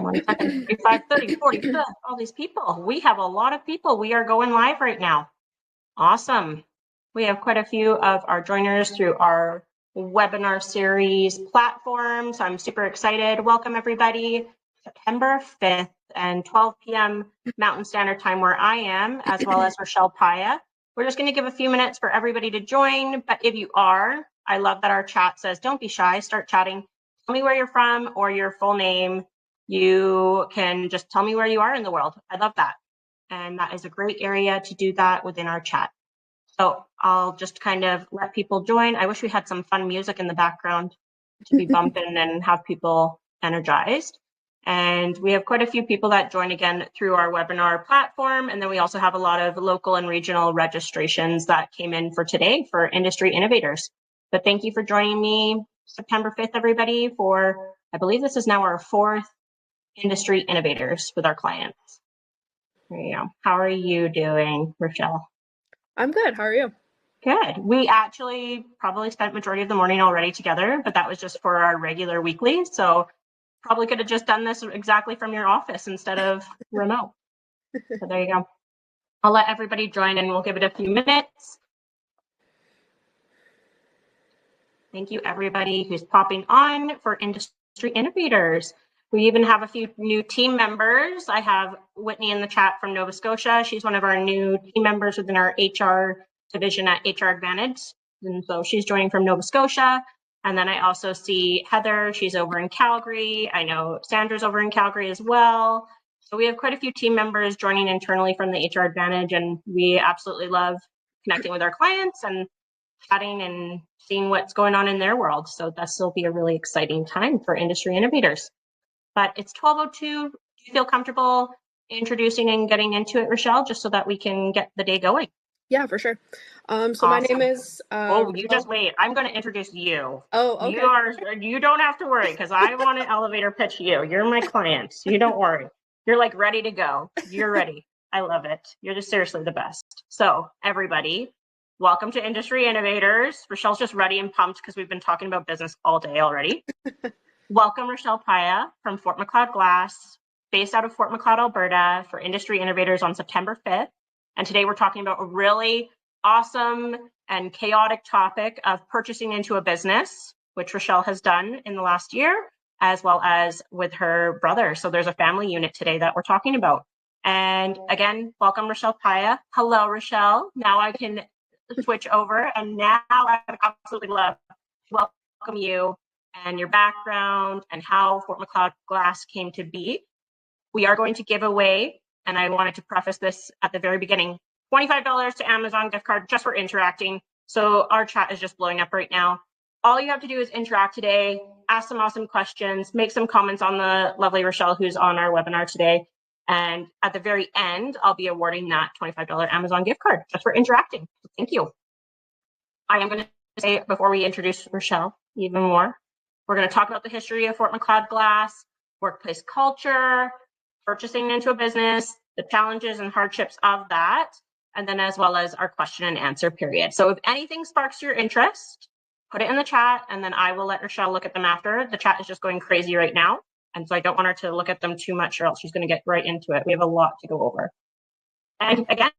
1 second. 35, 30, 40, all these people. We have a lot of people. We are going live right now. Awesome. We have quite a few of our joiners through our webinar series platform. So I'm super excited. Welcome everybody. September 5th and 12 p.m. Mountain Standard Time where I am, as well as Richelle, Paiha. We're just going to give a few minutes for everybody to join. But if you are, I love that our chat says, don't be shy, start chatting. Tell me where you're from or your full name. You can just tell me where you are in the world. I love that. And that is a great area to do that within our chat. So I'll just kind of let people join. I wish we had some fun music in the background to be bumping and have people energized. And we have quite a few people that join again through our webinar platform. And then we also have a lot of local and regional registrations that came in for today for industry innovators. But thank you for joining me September 5th, everybody, for, I believe this is now our 4th industry innovators with our clients. There you go. How are you doing, Richelle? I'm good. How are you? Good. We actually probably spent majority of the morning already together, but that was just for our regular weekly. So probably could have just done this exactly from your office instead of remote. So there you go. I'll let everybody join and we'll give it a few minutes. Thank you, everybody who's popping on for Industry Innovators. We even have a few new team members. I have Whitney in the chat from Nova Scotia. She's one of our new team members within our HR division at HR Advantage. And so she's joining from Nova Scotia. And then I also see Heather, she's over in Calgary. I know Sandra's over in Calgary as well. So we have quite a few team members joining internally from the HR Advantage, and we absolutely love connecting with our clients and chatting and seeing what's going on in their world. So this will be a really exciting time for industry innovators. But it's 12:02. Do you feel comfortable introducing and getting into it, Richelle, just so that we can get the day going? Yeah, for sure. So awesome. My name is you just wait. I'm going to introduce you. Oh, okay. You don't have to worry because I want to elevator pitch you. You're my client. So you don't worry. You're like ready to go. You're ready. I love it. You're just seriously the best. So everybody, welcome to Industry Innovators. Richelle's just ready and pumped because we've been talking about business all day already. Welcome, Richelle Paiha from Fort Macleod Glass, based out of Fort Macleod, Alberta, for Industry Innovators on September 5th. And today we're talking about a really awesome and chaotic topic of purchasing into a business, which Richelle has done in the last year, as well as with her brother. So there's a family unit today that we're talking about. And again, welcome, Richelle Paiha. Hello, Richelle. Now I can switch over. And now I absolutely love to welcome you and your background and how Fort Macleod Glass came to be. We are going to give away, and I wanted to preface this at the very beginning, $25 to Amazon gift card just for interacting. So our chat is just blowing up right now. All you have to do is interact today, ask some awesome questions, make some comments on the lovely Richelle who's on our webinar today. And at the very end, I'll be awarding that $25 Amazon gift card just for interacting. So thank you. I am going to say, before we introduce Richelle even more, we're going to talk about the history of Fort Macleod Glass, workplace culture, purchasing into a business, the challenges and hardships of that, and then as well as our question and answer period. So if anything sparks your interest, put it in the chat, and then I will let Richelle look at them after. The chat is just going crazy right now, and so I don't want her to look at them too much or else she's going to get right into it. We have a lot to go over. And again,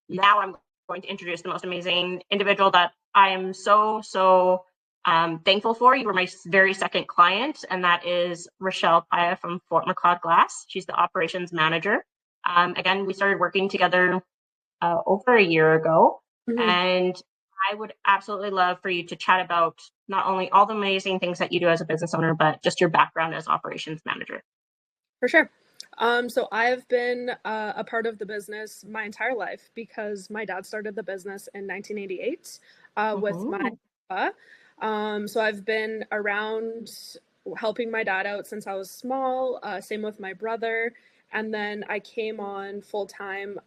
now I'm going to introduce the most amazing individual that I am so thankful for. You were my very second client, and that is Richelle Paiha from Fort Macleod Glass. She's the operations manager. Again, we started working together over a year ago, and I would absolutely love for you to chat about not only all the amazing things that you do as a business owner, but just your background as operations manager. For sure. So I've been a part of the business my entire life because my dad started the business in 1988 with my papa. So I've been around helping my dad out since I was small, same with my brother. And then I came on full time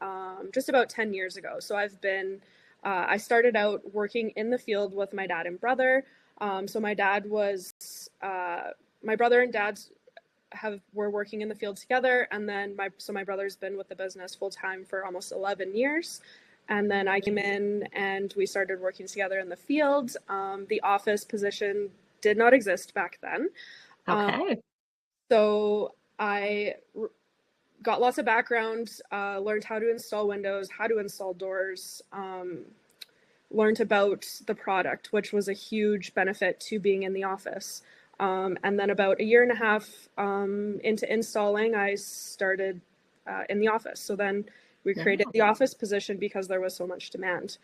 just about 10 years ago. So I started out working in the field with my dad and brother. So my brother and dad were working in the field together. And then my brother's been with the business full time for almost 11 years. And then I came in and we started working together in the field. The office position did not exist back then. Okay. So I got lots of background, learned how to install windows, how to install doors, learned about the product, which was a huge benefit to being in the office. And then about a year and a half into installing, I started in the office. So then we created the office position because there was so much demand.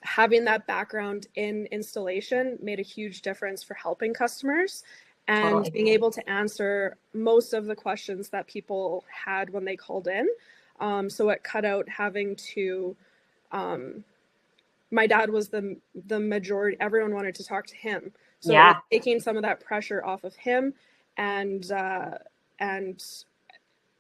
Having that background in installation made a huge difference for helping customers and being able to answer most of the questions that people had when they called in. So it cut out having to, my dad was the majority, everyone wanted to talk to him. So it was taking some of that pressure off of him and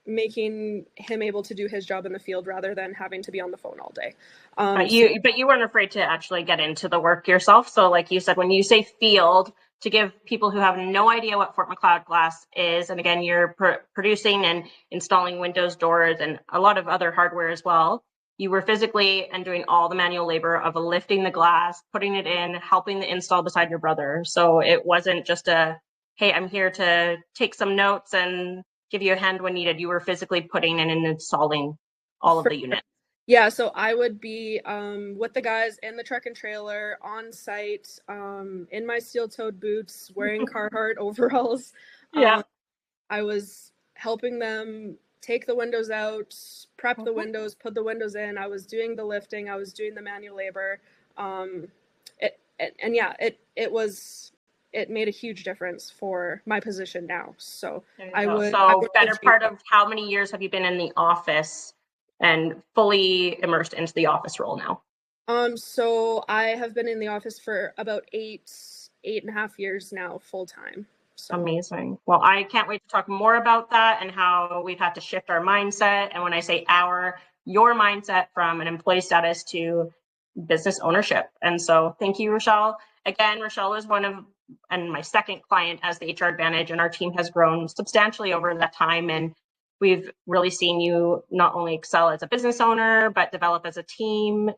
making him able to do his job in the field rather than having to be on the phone all day. But you weren't afraid to actually get into the work yourself. So like you said, when you say field, to give people who have no idea what Fort Macleod glass is, and again, you're producing and installing windows, doors, and a lot of other hardware as well. You were physically and doing all the manual labor of lifting the glass, putting it in, helping the install beside your brother. So it wasn't just a, hey, I'm here to take some notes and give you a hand when needed. You were physically putting in and installing all of the units. Yeah, so I would be with the guys in the truck and trailer on site, in my steel-toed boots, wearing Carhartt overalls. I was helping them take the windows out, prep the windows, put the windows in. I was doing the lifting. I was doing the manual labor. It made a huge difference for my position now. So I would. Better part of how many years have you been in the office and fully immersed into the office role now? So I have been in the office for about 8.5 years now, full time. So. Amazing. Well, I can't wait to talk more about that and how we've had to shift our mindset. And when I say your mindset from an employee status to business ownership. And so thank you, Richelle. Again, Richelle is my second client as the HR Advantage, and our team has grown substantially over that time. And we've really seen you not only excel as a business owner, but develop as a team,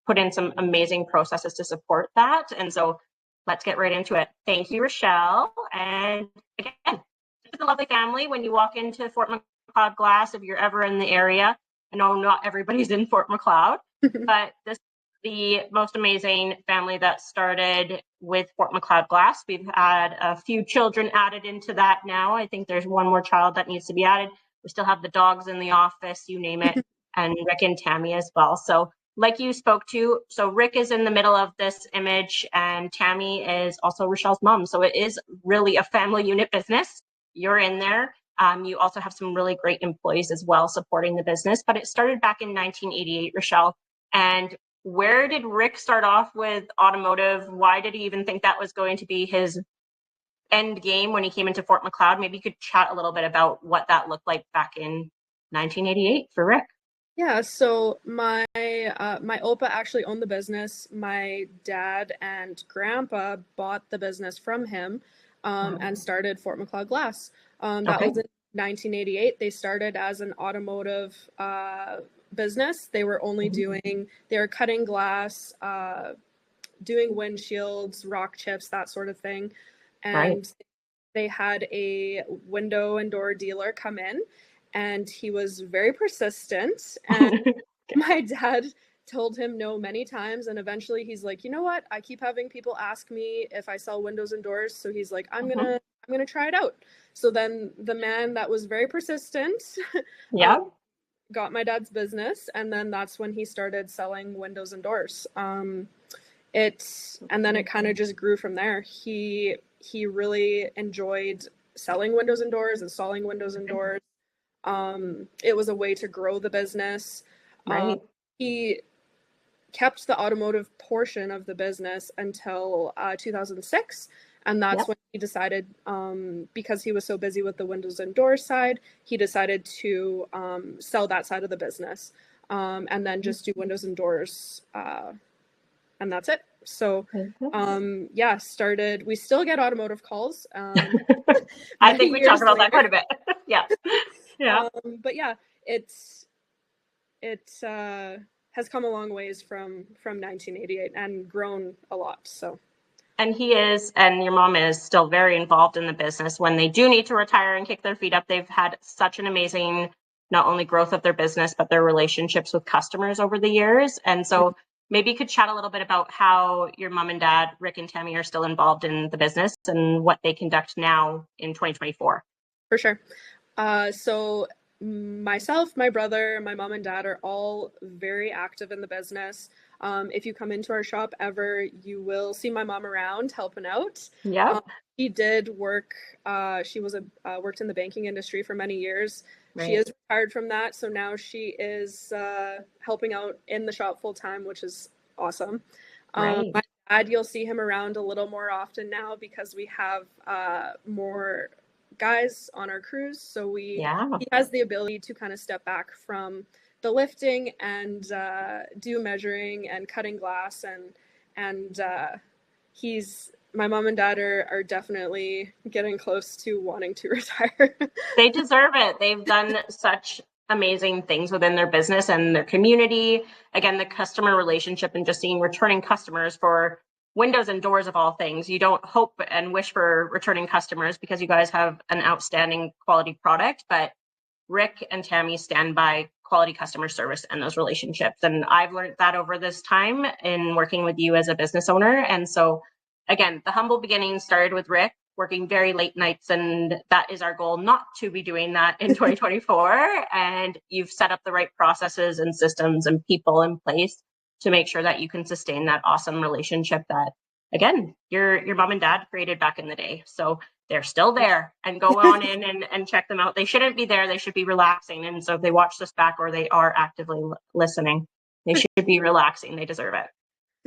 put in some amazing processes to support that. And so let's get right into it. Thank you, Richelle. And again, this is a lovely family. When you walk into Fort Macleod Glass, if you're ever in the area, I know not everybody's in Fort Macleod, but this is the most amazing family that started with Fort Macleod Glass. We've had a few children added into that now. I think there's one more child that needs to be added. We still have the dogs in the office, you name it, and Rick and Tammy as well. So like you spoke to, so Rick is in the middle of this image and Tammy is also Richelle's mom. So it is really a family unit business. You're in there. You also have some really great employees as well supporting the business, but it started back in 1988, Richelle. And where did Rick start off with automotive? Why did he even think that was going to be his end game when he came into Fort Macleod? Maybe you could chat a little bit about what that looked like back in 1988 for Rick. Yeah, so my Opa actually owned the business. My dad and grandpa bought the business from him and started Fort Macleod Glass. That was in 1988. They started as an automotive business. They were only they were cutting glass, doing windshields, rock chips, that sort of thing. And they had a window and door dealer come in. And he was very persistent, and my dad told him no many times, and eventually he's like, you know what, I keep having people ask me if I sell windows and doors, so he's like, I'm gonna try it out. So then the man that was very persistent got my dad's business, and then that's when he started selling windows and doors. And then it kind of just grew from there. He really enjoyed selling windows and doors, installing windows and doors. It was a way to grow the business. He kept the automotive portion of the business until 2006. And that's when he decided, because he was so busy with the windows and doors side, he decided to sell that side of the business and then just do windows and doors. And that's it. So, we still get automotive calls. I think we talked about that quite a bit. Yeah. But yeah, it has come a long ways from 1988 and grown a lot. So, And he is, and your mom is still very involved in the business. When they do need to retire and kick their feet up, they've had such an amazing, not only growth of their business, but their relationships with customers over the years. And so maybe you could chat a little bit about how your mom and dad, Rick and Tammy, are still involved in the business and what they conduct now in 2024. For sure. So myself, my brother, my mom and dad are all very active in the business. If you come into our shop ever, you will see my mom around helping out. Yeah. She did work. She was worked in the banking industry for many years. Right. She is retired from that, so now she is helping out in the shop full time, which is awesome. Right. My dad, you'll see him around a little more often now because we have more guys on our crews, so he has the ability to kind of step back from the lifting and do measuring and cutting glass, and my mom and dad are definitely getting close to wanting to retire. They deserve it. They've done such amazing things within their business and their community. Again, the customer relationship and just seeing returning customers for windows and doors of all things. You don't hope and wish for returning customers because you guys have an outstanding quality product, but Rick and Tammy stand by quality customer service and those relationships. And I've learned that over this time in working with you as a business owner. And so again, the humble beginnings started with Rick working very late nights, and that is our goal, not to be doing that in 2024. And you've set up the right processes and systems and people in place to make sure that you can sustain that awesome relationship that, again, your mom and dad created back in the day. So they're still there, and go on in and check them out. They shouldn't be there. They should be relaxing. And so if they watch this back or they are actively listening, they should be relaxing. They deserve it.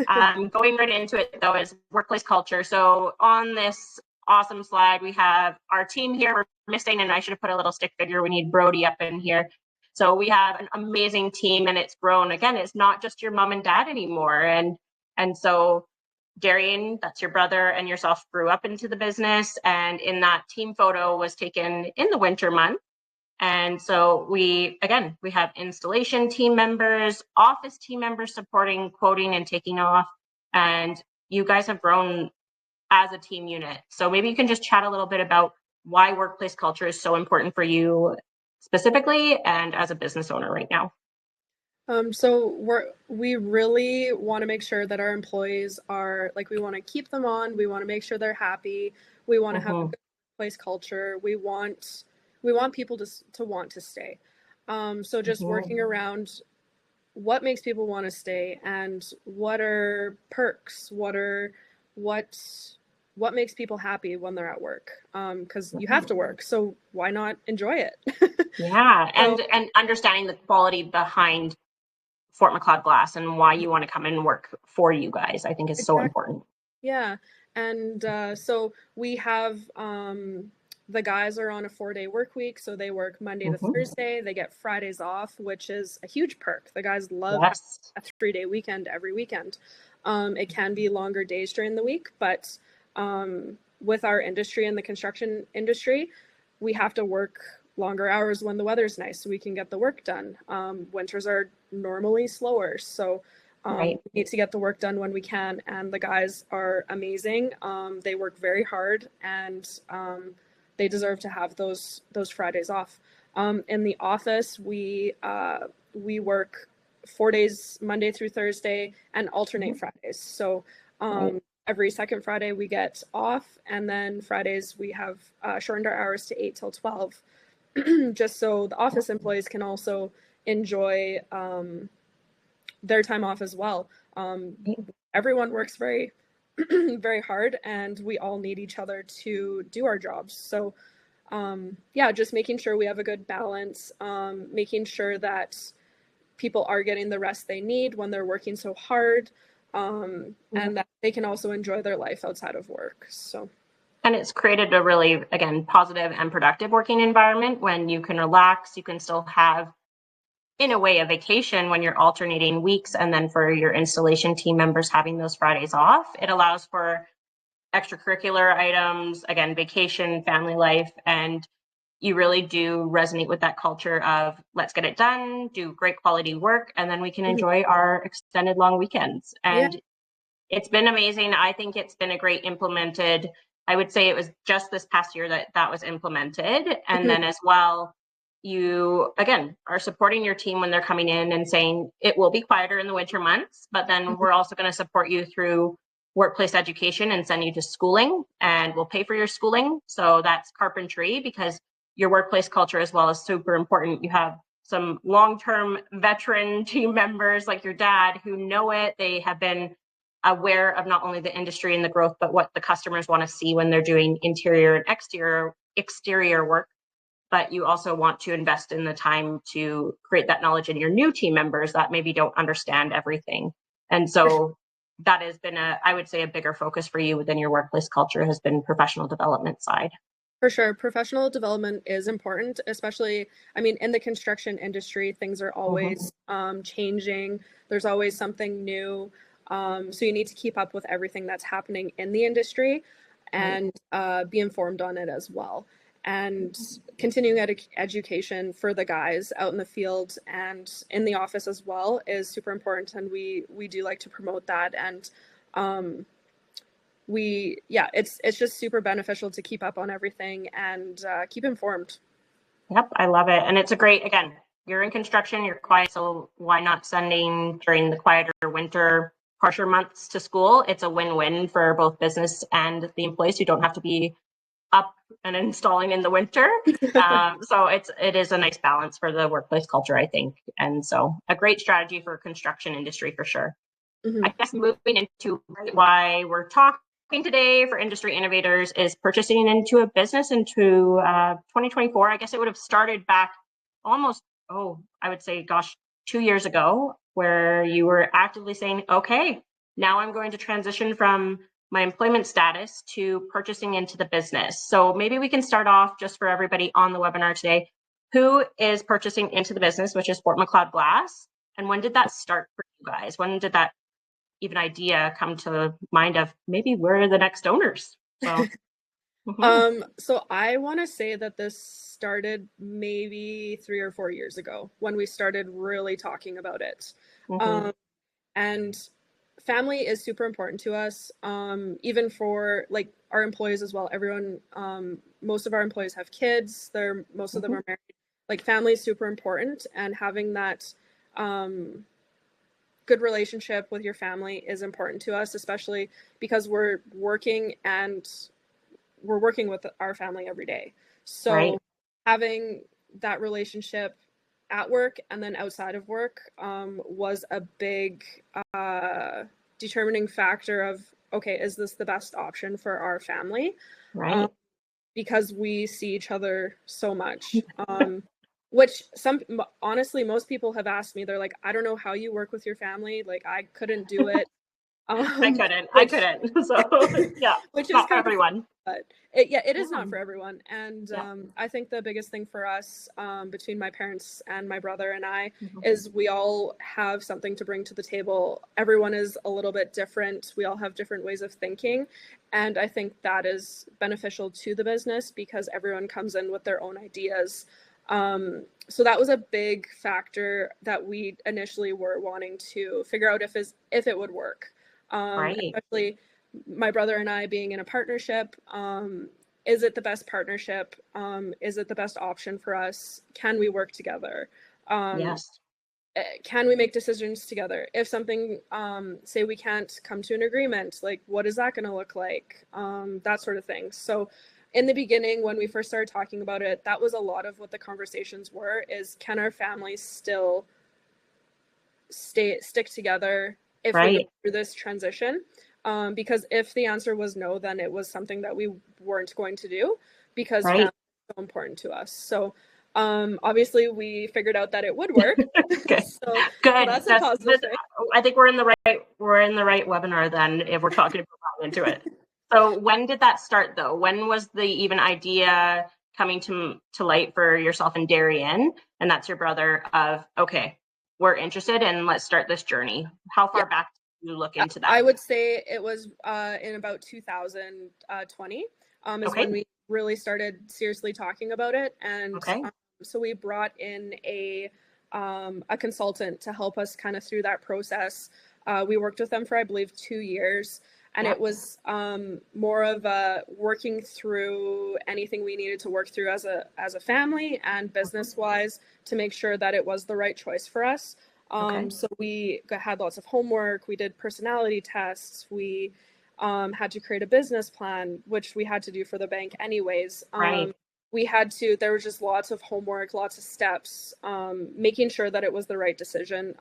Going right into it, though, is workplace culture. So on this awesome slide, we have our team here. We're missing, and I should have put a little stick figure. We need Brody up in here. So we have an amazing team, and it's grown. Again, it's not just your mom and dad anymore. And so Darian, that's your brother, and yourself grew up into the business. And in that team photo was taken in the winter month. And so we have installation team members, office team members supporting quoting and taking off. And you guys have grown as a team unit. So maybe you can just chat a little bit about why workplace culture is so important for you specifically and as a business owner right now. So we really want to make sure that our employees are, like, we want to keep them on. We want to make sure they're happy. We want to have a good workplace culture. We want people to want to stay. So just working around what makes people want to stay and what are perks, what makes people happy when they're at work. Because you have to work, so why not enjoy it? Yeah, and understanding the quality behind Fort Macleod Glass and why you want to come and work for you guys, I think is so important. Yeah, and so we have the guys are on a 4-day work week, so they work Monday to Thursday. They get Fridays off, which is a huge perk. The guys love a 3-day weekend every weekend. It can be longer days during the week, but with our industry and the construction industry, we have to work longer hours when the weather's nice so we can get the work done. Winters are normally slower, so we need to get the work done when we can, and the guys are amazing. They work very hard, and they deserve to have those Fridays off. In the office, we work 4 days, Monday through Thursday, and alternate Fridays. So every second Friday we get off, and then Fridays we have shortened our hours to 8 till 12. Just so the office employees can also enjoy their time off as well. Everyone works very, very hard, and we all need each other to do our jobs. So, just making sure we have a good balance, making sure that people are getting the rest they need when they're working so hard, and that they can also enjoy their life outside of work. So. And it's created a really, again, positive and productive working environment when you can relax, you can still have, in a way, a vacation when you're alternating weeks. And then for your installation team members having those Fridays off, it allows for extracurricular items, again, vacation, family life. And you really do resonate with that culture of let's get it done, do great quality work, and then we can enjoy our extended long weekends. And It's been amazing. I think it's been a great implemented. I would say it was just this past year that was implemented. And then as well, you, again, are supporting your team when they're coming in and saying it will be quieter in the winter months, but then we're also going to support you through workplace education and send you to schooling, and we'll pay for your schooling. So that's carpentry, because your workplace culture as well is super important. You have some long-term veteran team members like your dad who know it. They have been aware of not only the industry and the growth, but what the customers want to see when they're doing interior and exterior work. But you also want to invest in the time to create that knowledge in your new team members that maybe don't understand everything. And so that has been I would say a bigger focus for you within your workplace culture has been professional development side. For sure. Professional development is important, especially, I mean, in the construction industry, things are always changing. There's always something new. So you need to keep up with everything that's happening in the industry and be informed on it as well. And continuing education for the guys out in the field and in the office as well is super important. And we do like to promote that. And it's just super beneficial to keep up on everything and keep informed. Yep, I love it. And it's a great, again, you're in construction, you're quiet, so why not sending during the quieter winter, harsher months to school? It's a win-win for both business and the employees who don't have to be up and installing in the winter. So it is a nice balance for the workplace culture, I think. And so a great strategy for construction industry for sure. I guess moving into why we're talking today for industry innovators is purchasing into a business into 2024. I guess it would have started back almost, I would say, 2 years ago, where you were actively saying, okay, now I'm going to transition from my employment status to purchasing into the business. So maybe we can start off just for everybody on the webinar today. Who is purchasing into the business, which is Fort Macleod Glass? And when did that start for you guys? When did that even idea come to mind of maybe we're the next owners? So, so I want to say that this started maybe 3 or 4 years ago when we started really talking about it. And family is super important to us, even for like our employees as well. Everyone, most of our employees have kids. Most of them are married. Like, family is super important, and having that good relationship with your family is important to us, especially because we're working with our family every day. So having that relationship at work and then outside of work was a big determining factor of, okay, is this the best option for our family? Because we see each other so much. Which honestly, most people have asked me, they're like, I don't know how you work with your family. Like, I couldn't do it. I couldn't. So yeah, which is not for everyone. But it is not for everyone. And I think the biggest thing for us, between my parents and my brother and I, is we all have something to bring to the table. Everyone is a little bit different. We all have different ways of thinking. And I think that is beneficial to the business because everyone comes in with their own ideas. So that was a big factor that we initially were wanting to figure out if it would work. Especially my brother and I being in a partnership. Is it the best partnership? Is it the best option for us? Can we work together? Yes. Can we make decisions together? If something, say we can't come to an agreement, like, what is that going to look like? That sort of thing. So in the beginning, when we first started talking about it, that was a lot of what the conversations were, is can our families still stick together if we go through this transition? Because if the answer was no, then it was something that we weren't going to do, because family is so important to us. So obviously we figured out that it would work. Good. So that's a positive thing. I think we're in the right webinar then, if we're talking about into it. So when did that start though? When was the even idea coming to light for yourself and Darian, and that's your brother, of, okay, we're interested and let's start this journey? How far back did you look into that? I would say it was in about 2020 is when we really started seriously talking about it. And so we brought in a consultant to help us kind of through that process. We worked with them for, I believe, 2 years. And it was more of working through anything we needed to work through as a family and business wise to make sure that it was the right choice for us. So we had lots of homework. We did personality tests. We had to create a business plan, which we had to do for the bank anyways. There was just lots of homework, lots of steps, making sure that it was the right decision,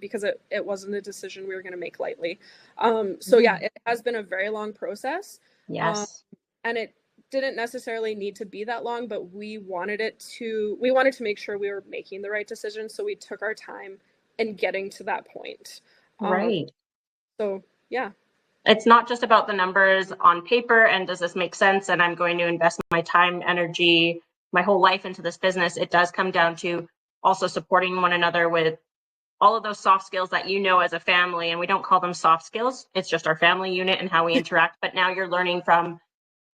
because it wasn't a decision we were going to make lightly. It has been a very long process. Yes. And it didn't necessarily need to be that long, but we wanted to make sure we were making the right decision. So we took our time in getting to that point. Right. So yeah. It's not just about the numbers on paper and does this make sense and I'm going to invest my time, energy, my whole life into this business. It does come down to also supporting one another with all of those soft skills that you know as a family, and we don't call them soft skills. It's just our family unit and how we interact. But now you're learning from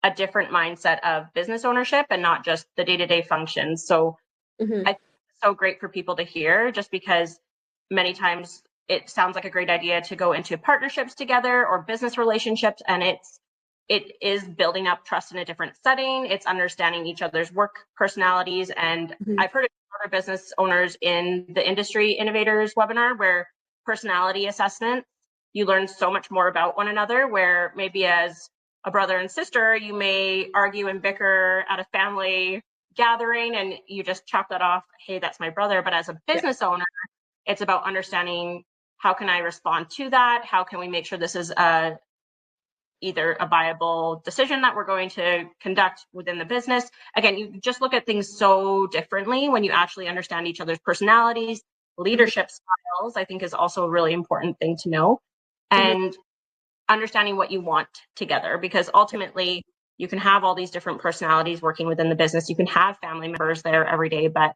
a different mindset of business ownership and not just the day-to-day functions. So I think it's so great for people to hear, just because many times it sounds like a great idea to go into partnerships together or business relationships, and it is building up trust in a different setting. It's understanding each other's work personalities. And I've heard of other business owners in the Industry Innovators webinar where personality assessment, you learn so much more about one another, where maybe as a brother and sister, you may argue and bicker at a family gathering and you just chalk that off, hey, that's my brother. But as a business owner, it's about understanding, how can I respond to that? How can we make sure this is either a viable decision that we're going to conduct within the business? Again, you just look at things so differently when you actually understand each other's personalities. Leadership styles, I think, is also a really important thing to know. And understanding what you want together, because ultimately you can have all these different personalities working within the business. You can have family members there every day, but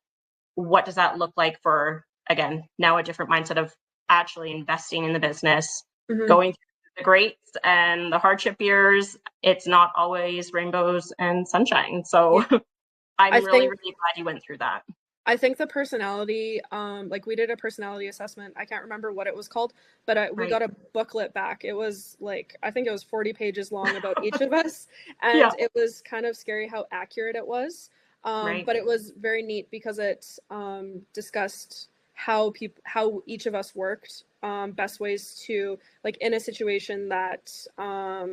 what does that look like for, again, now a different mindset of actually investing in the business, going through the greats and the hardship years. It's not always rainbows and sunshine. So I'm really glad you went through that. I think the personality, like we did a personality assessment. I can't remember what it was called, but we got a booklet back. It was like, I think it was 40 pages long about each of us. And it was kind of scary how accurate it was. But it was very neat because it discussed how each of us worked, best ways to, like, in a situation that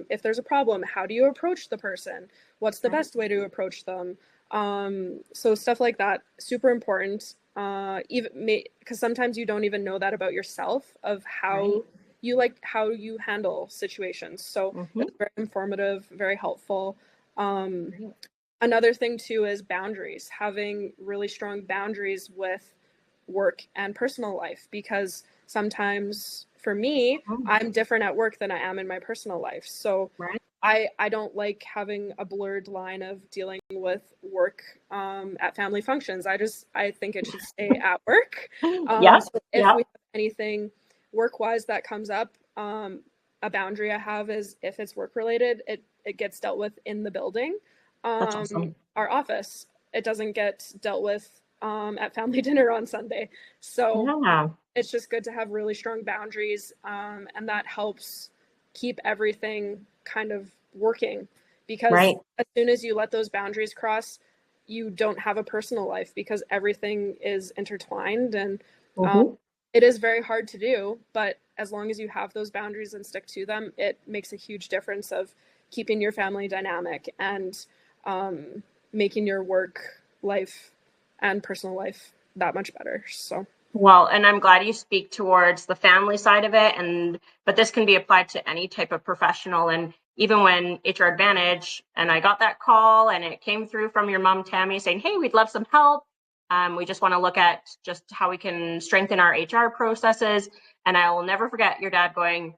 if there's a problem, how do you approach the person? What's the best way to approach them? So stuff like that, super important. Because sometimes you don't even know that about yourself, of how you handle situations. So it's very informative, very helpful. Another thing too is boundaries, having really strong boundaries with work and personal life, because sometimes for me, I'm different at work than I am in my personal life. So I don't like having a blurred line of dealing with work at family functions. I think it should stay at work. So if we have anything work-wise that comes up, a boundary I have is, if it's work related, it gets dealt with in the building. That's awesome. Our office, it doesn't get dealt with at family dinner on Sunday. So it's just good to have really strong boundaries, and that helps keep everything kind of working, because as soon as you let those boundaries cross, you don't have a personal life, because everything is intertwined. And it is very hard to do, but as long as you have those boundaries and stick to them, it makes a huge difference of keeping your family dynamic and making your work life and personal life that much better. So well, and I'm glad you speak towards the family side of it, but this can be applied to any type of professional. And even when HR Advantage, and I got that call and it came through from your mom, Tammy, saying, hey, we'd love some help. We just want to look at just how we can strengthen our HR processes. And I will never forget your dad going,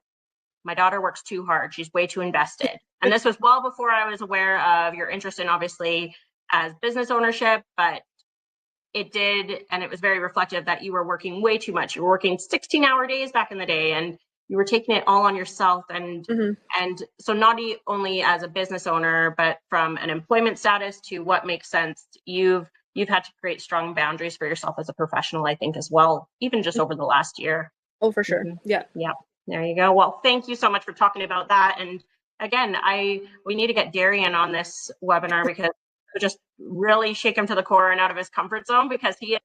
my daughter works too hard. She's way too invested. And this was well before I was aware of your interest in, obviously, as business ownership, but it did, and it was very reflective that you were working way too much. You were working 16-hour days back in the day, and you were taking it all on yourself. And so not only as a business owner, but from an employment status to what makes sense, you've had to create strong boundaries for yourself as a professional, I think, as well, even just over the last year. Oh, for sure. Yeah. There you go. Well, thank you so much for talking about that. And again, we need to get Darian on this webinar because just really shake him to the core and out of his comfort zone, because he is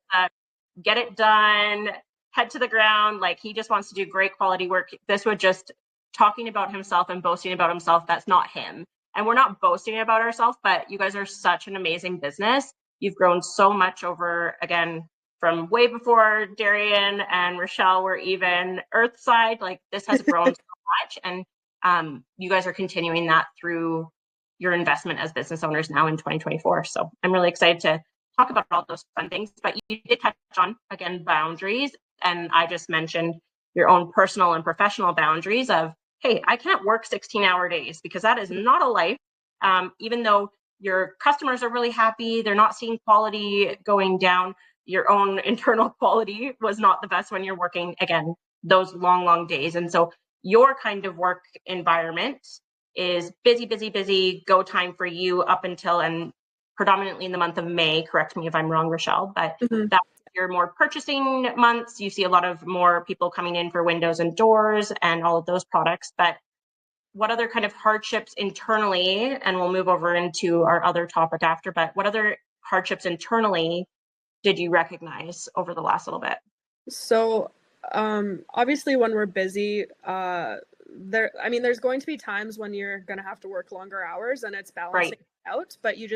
get it done, head to the ground. Like, he just wants to do great quality work. This would just talking about himself and boasting about himself. That's not him. And we're not boasting about ourselves, but you guys are such an amazing business. You've grown so much over, again, from way before Darian and Richelle were even Earthside. Like, this has grown so much, and you guys are continuing that through your investment as business owners now in 2024. So I'm really excited to talk about all those fun things. But you did touch on, again, boundaries, and I just mentioned your own personal and professional boundaries of, hey, I can't work 16-hour days, because that is not a life. Even though your customers are really happy, they're not seeing quality going down, your own internal quality was not the best when you're working, again, those long days. And so your kind of work environment is busy, go time for you up until, and predominantly in the month of May, correct me if I'm wrong, Richelle, but that's your more purchasing months. You see a lot of more people coming in for windows and doors and all of those products. But what other kind of hardships internally, and we'll move over into our other topic after, but what other hardships internally did you recognize over the last little bit? So obviously when we're busy, there's going to be times when you're going to have to work longer hours, and it's balancing out, but you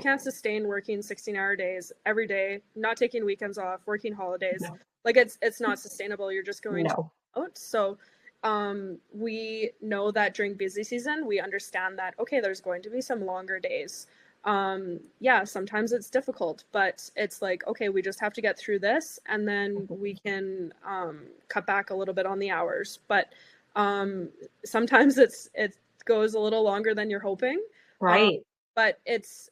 can't sustain working 16-hour days every day, not taking weekends off, working holidays. No. Like, it's not sustainable. You're just going to out. So we know that during busy season, we understand that, okay, there's going to be some longer days. Sometimes it's difficult, but it's like, okay, we just have to get through this, and then we can cut back a little bit on the hours. But sometimes it goes a little longer than you're hoping. Right. But it's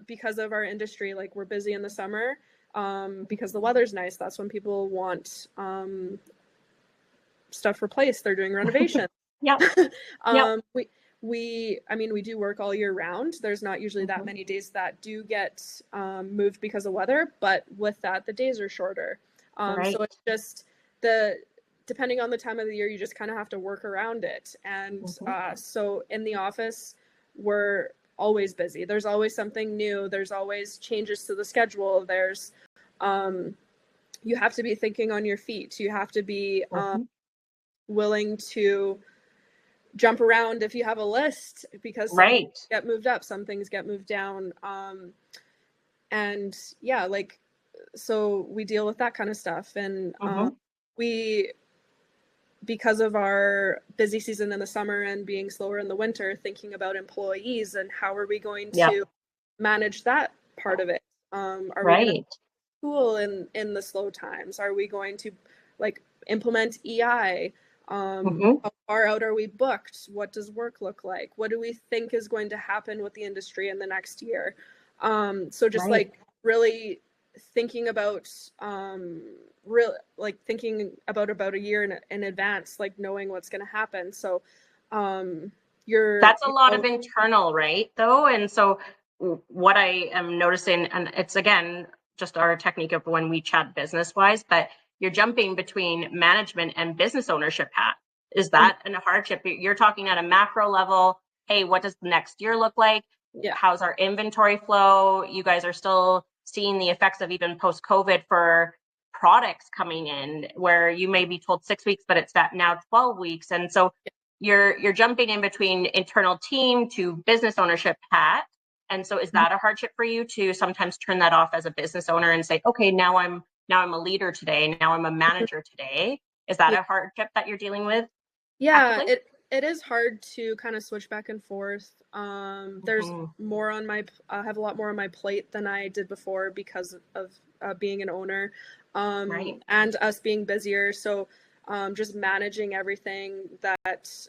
because of our industry, like, we're busy in the summer because the weather's nice. That's when people want stuff replaced. They're doing renovations. We do work all year round. There's not usually that many days that do get moved because of weather, but with that, the days are shorter. So it's just depending on the time of the year, you just kind of have to work around it. And so in the office, we're always busy. There's always something new. There's always changes to the schedule. There's you have to be thinking on your feet. You have to be willing to jump around if you have a list, because some things get moved up, some things get moved down. So we deal with that kind of stuff. And because of our busy season in the summer and being slower in the winter, thinking about employees and how are we going to manage that part of it. Are we going to school in the slow times? Are we going to implement EI? How far out are we booked? What does work look like? What do we think is going to happen with the industry in the next year? So just really thinking about thinking about a year in advance, knowing what's going to happen. So that's a lot of internal, right, though. And so what I am noticing, and it's again just our technique of when we chat business wise, but you're jumping between management and business ownership hat. Is that a hardship? You're talking at a macro level. Hey, what does the next year look like? How's our inventory flow? You guys are still seeing the effects of even post-COVID for products coming in, where you may be told 6 weeks, but it's that now 12 weeks. And so you're jumping in between internal team to business ownership hat. And so is that a hardship for you to sometimes turn that off as a business owner and say, okay, now I'm a leader today. Now I'm a manager today. Is that a hardship that you're dealing with? Yeah, it is hard to kind of switch back and forth. There's more on I have a lot more on my plate than I did before because of being an owner and us being busier. So just managing everything that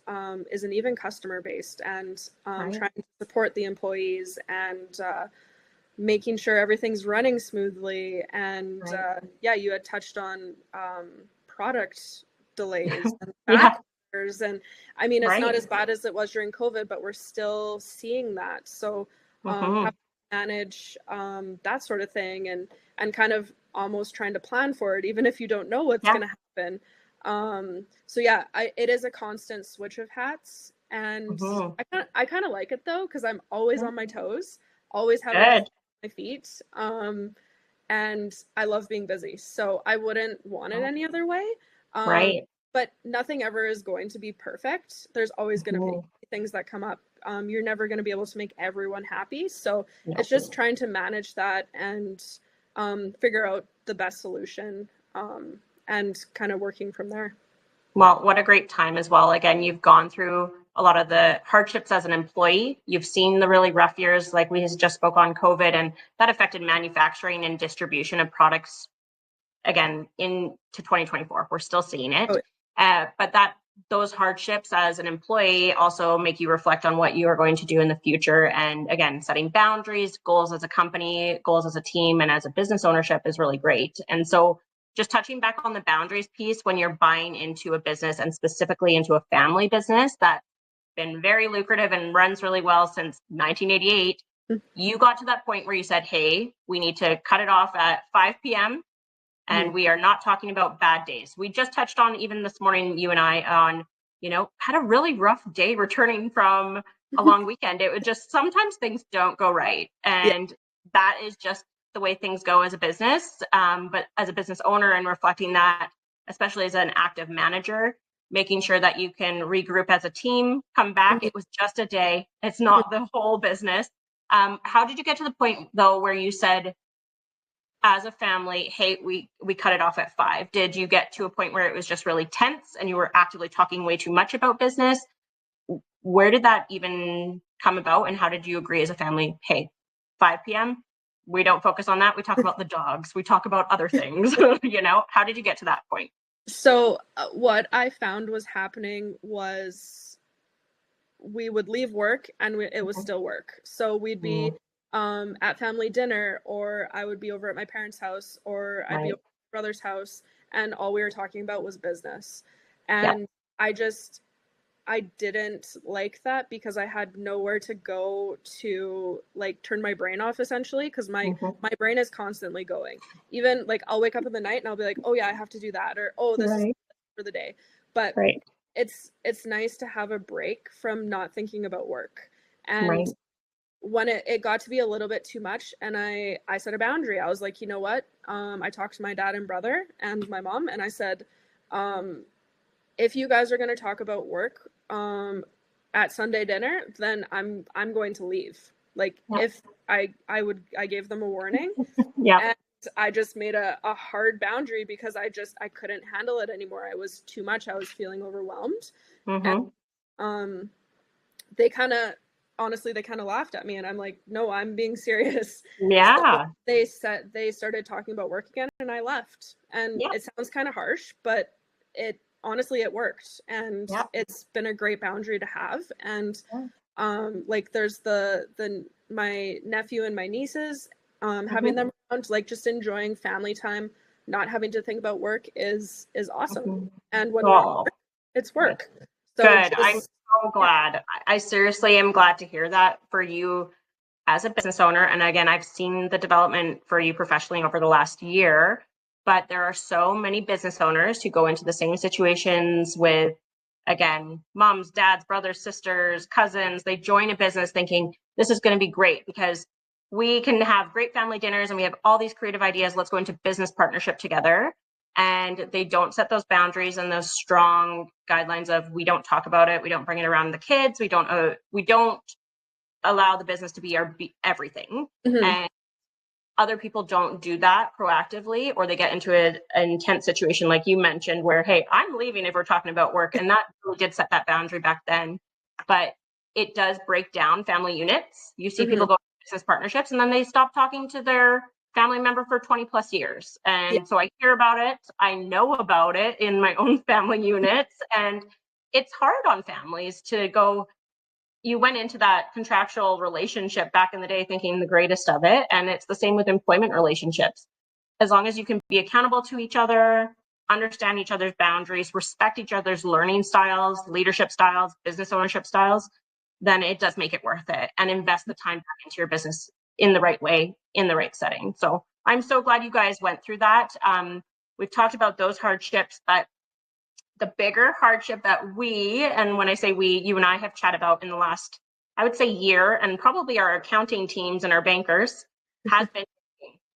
isn't even customer based, and trying to support the employees and making sure everything's running smoothly. And you had touched on product delays and backorders, and I mean, it's not as bad as it was during COVID, but we're still seeing that. So how to manage that sort of thing, and kind of almost trying to plan for it, even if you don't know what's going to happen. So yeah, it is a constant switch of hats, and Mm-hmm. I kind of like it though, because I'm always on my toes, always having Good. my feet. And I love being busy, so I wouldn't want it any other way. Right. But nothing ever is going to be perfect. There's always going to be Mm-hmm. things that come up. You're never going to be able to make everyone happy. So No. it's just trying to manage that and figure out the best solution, and kind of working from there. Well, what a great time as well. Again, you've gone through a lot of the hardships as an employee. You've seen the really rough years, like we just spoke on COVID, and that affected manufacturing and distribution of products again into 2024. We're still seeing it. Oh, But those hardships as an employee also make you reflect on what you are going to do in the future. And again, setting boundaries, goals as a company, goals as a team, and as a business ownership is really great. And so just touching back on the boundaries piece, when you're buying into a business and specifically into a family business that's been very lucrative and runs really well since 1988, you got to that point where you said, hey, we need to cut it off at 5 p.m. and we are not talking about bad days. We just touched on, even this morning, you and I, on, had a really rough day returning from a long weekend. It would just, sometimes things don't go right. And that is just the way things go as a business. But as a business owner, and reflecting that, especially as an active manager, making sure that you can regroup as a team, come back. It was just a day. It's not the whole business. How did you get to the point, though, where you said, as a family, hey, we cut it off at 5? Did you get to a point where it was just really tense and you were actively talking way too much about business? Where did that even come about, and how did you agree as a family, hey, 5 p.m., we don't focus on that, we talk about the dogs, we talk about other things? How did you get to that point? So what I found was happening was we would leave work and it was still work. So we'd be at family dinner, or I would be over at my parents' house, or I'd be over at my brother's house, and all we were talking about was business. And I didn't like that, because I had nowhere to go to like turn my brain off, essentially, because my brain is constantly going. Even like I'll wake up in the night and I'll be like, oh yeah, I have to do that, or oh, this is for the day. But it's nice to have a break from not thinking about work. And when it got to be a little bit too much, and I set a boundary. I was like, you know what? I talked to my dad and brother and my mom, and I said, if you guys are going to talk about work at Sunday dinner, then I'm going to leave. Like, if I gave them a warning. And I just made a hard boundary, because I couldn't handle it anymore. It was too much. I was feeling overwhelmed. And they kind of laughed at me, and I'm like, no, I'm being serious. So they started talking about work again, and I left. And it sounds kind of harsh, but honestly, it worked, and it's been a great boundary to have. And like, there's my nephew and my nieces, having them around, like, just enjoying family time, not having to think about work is awesome. And when it's work. So good. I'm so glad. I seriously am glad to hear that for you as a business owner. And again, I've seen the development for you professionally over the last year. But there are so many business owners who go into the same situations with, again, moms, dads, brothers, sisters, cousins. They join a business thinking this is going to be great because we can have great family dinners and we have all these creative ideas. Let's go into business partnership together. And they don't set those boundaries and those strong guidelines of, we don't talk about it. We don't bring it around the kids. We don't allow the business to be our everything. And other people don't do that proactively, or they get into an intense situation like you mentioned where, hey, I'm leaving if we're talking about work. And that really did set that boundary back then. But it does break down family units. You see people go to business partnerships and then they stop talking to their family member for 20 plus years. And so I hear about it. I know about it in my own family units. And it's hard on families to go, you went into that contractual relationship back in the day thinking the greatest of it. And it's the same with employment relationships. As long as you can be accountable to each other, understand each other's boundaries, respect each other's learning styles, leadership styles, business ownership styles, then it does make it worth it, and invest the time back into your business in the right way, in the right setting. So I'm so glad you guys went through that. We've talked about those hardships, but the bigger hardship that and when I say we, you and I have chatted about in the last, I would say year, and probably our accounting teams and our bankers has been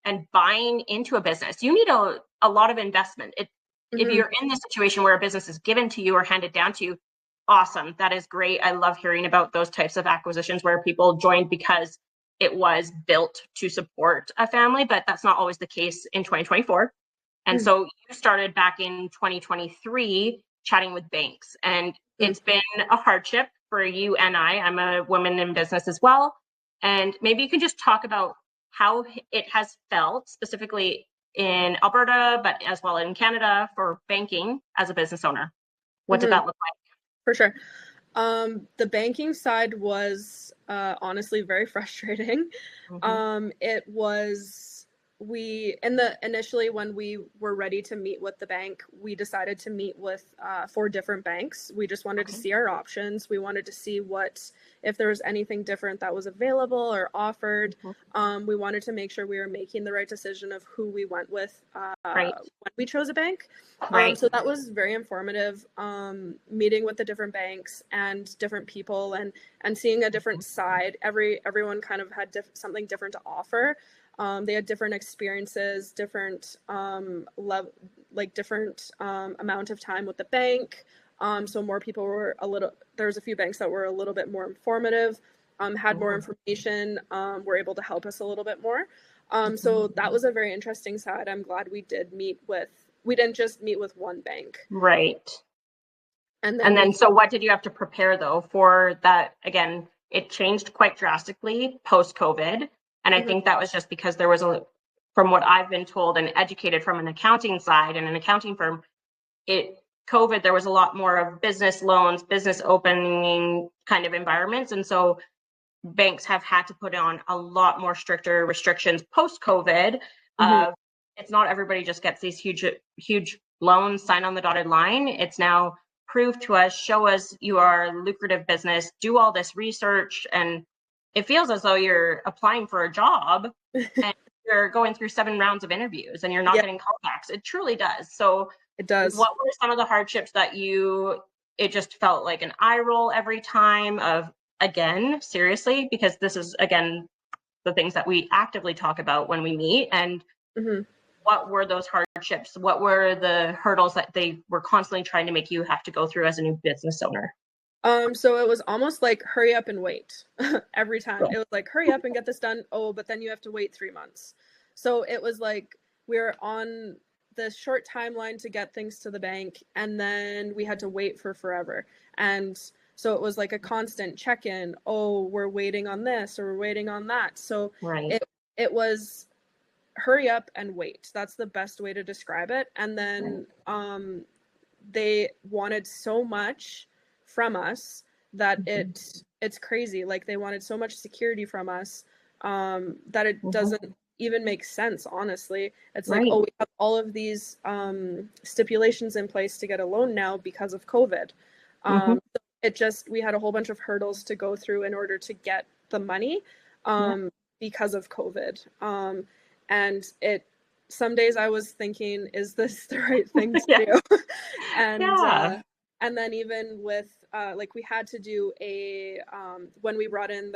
and buying into a business. You need a lot of investment. If you're in the situation where a business is given to you or handed down to you, awesome. That is great. I love hearing about those types of acquisitions where people joined because it was built to support a family, but that's not always the case in 2024. And so you started back in 2023 chatting with banks, and it's been a hardship for you and I'm a woman in business as well. And maybe you can just talk about how it has felt specifically in Alberta, but as well in Canada for banking as a business owner. What did that look like? For sure. The banking side was honestly very frustrating. It was initially when we were ready to meet with the bank, we decided to meet with 4 different banks. We just wanted to see our options. We wanted to see if there was anything different that was available or offered. We wanted to make sure we were making the right decision of who we went with when we chose a bank. So that was very informative, meeting with the different banks and different people and seeing a different side. Everyone kind of had something different to offer. They had different experiences, different different amount of time with the bank. So more people were there's a few banks that were a little bit more informative, had more information, were able to help us a little bit more. So that was a very interesting side. I'm glad we didn't just meet with one bank. Right. And then so what did you have to prepare though for that? Again, it changed quite drastically post-COVID. And I think that was just because there was from what I've been told and educated from an accounting side and an accounting firm, COVID, there was a lot more of business loans, business opening kind of environments. And so banks have had to put on a lot more stricter restrictions post-COVID. It's not everybody just gets these huge loans, sign on the dotted line. It's now prove to us, show us you are a lucrative business, do all this research, and it feels as though you're applying for a job and you're going through 7 rounds of interviews and you're not getting callbacks. It truly does. So it does. What were some of the hardships that it just felt like an eye roll every time of, again, seriously, because this is, again, the things that we actively talk about when we meet. And what were those hardships? What were the hurdles that they were constantly trying to make you have to go through as a new business owner? So it was almost like hurry up and wait every time. It was like, hurry up and get this done. Oh, but then you have to wait 3 months. So it was like we're on this short timeline to get things to the bank, and then we had to wait for forever. And so it was like a constant check-in. Oh, we're waiting on this or we're waiting on that. So it was hurry up and wait. That's the best way to describe it. And then they wanted so much from us that it's crazy. Like they wanted so much security from us that it doesn't even make sense, honestly. It's like, oh, we have all of these stipulations in place to get a loan now because of COVID. We had a whole bunch of hurdles to go through in order to get the money because of COVID. And some days I was thinking, is this the right thing to do? And then even with we had to do when we brought in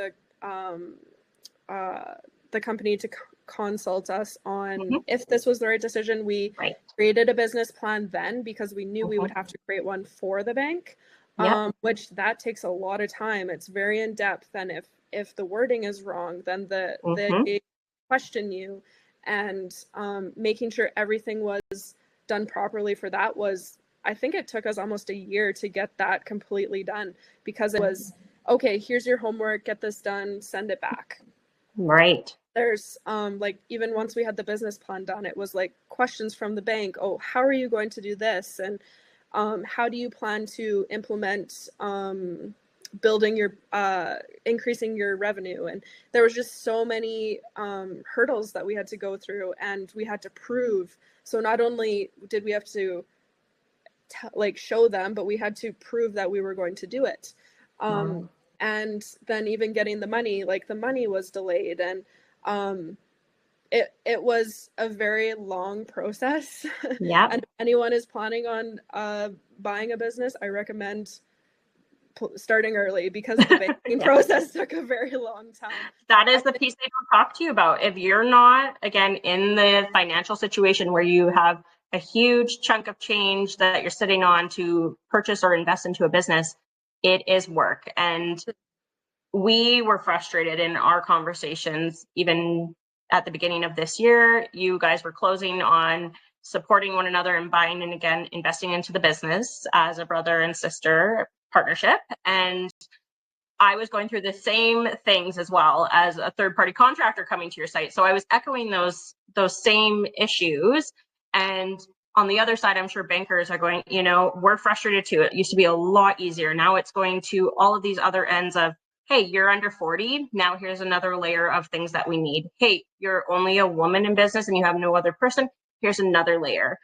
the company to consult us on if this was the right decision, we created a business plan then because we knew we would have to create one for the bank, which that takes a lot of time. It's very in depth, and if the wording is wrong, then they question you, and making sure everything was done properly for that was, I think it took us almost a year to get that completely done, because it was, okay, here's your homework, get this done, send it back. Right. There's even once we had the business plan done, it was like questions from the bank. Oh, how are you going to do this? And how do you plan to implement building your increasing your revenue? And there was just so many hurdles that we had to go through, and we had to prove. So not only did we have to show them, but we had to prove that we were going to do it. And then even getting the money was delayed, and it was a very long process. Yeah. And if anyone is planning on buying a business, I recommend starting early, because the banking process took a very long time. That is the piece they don't talk to you about. If you're not, again, in the financial situation where you have a huge chunk of change that you're sitting on to purchase or invest into a business, it is work. And we were frustrated in our conversations, even at the beginning of this year. You guys were closing on supporting one another and buying and again investing into the business as a brother and sister partnership. And I was going through the same things as well as a third-party contractor coming to your site. So I was echoing those same issues. And on the other side, I'm sure bankers are going, we're frustrated too. It used to be a lot easier. Now it's going to all of these other ends of, hey, you're under 40. Now here's another layer of things that we need. Hey, you're only a woman in business and you have no other person. Here's another layer.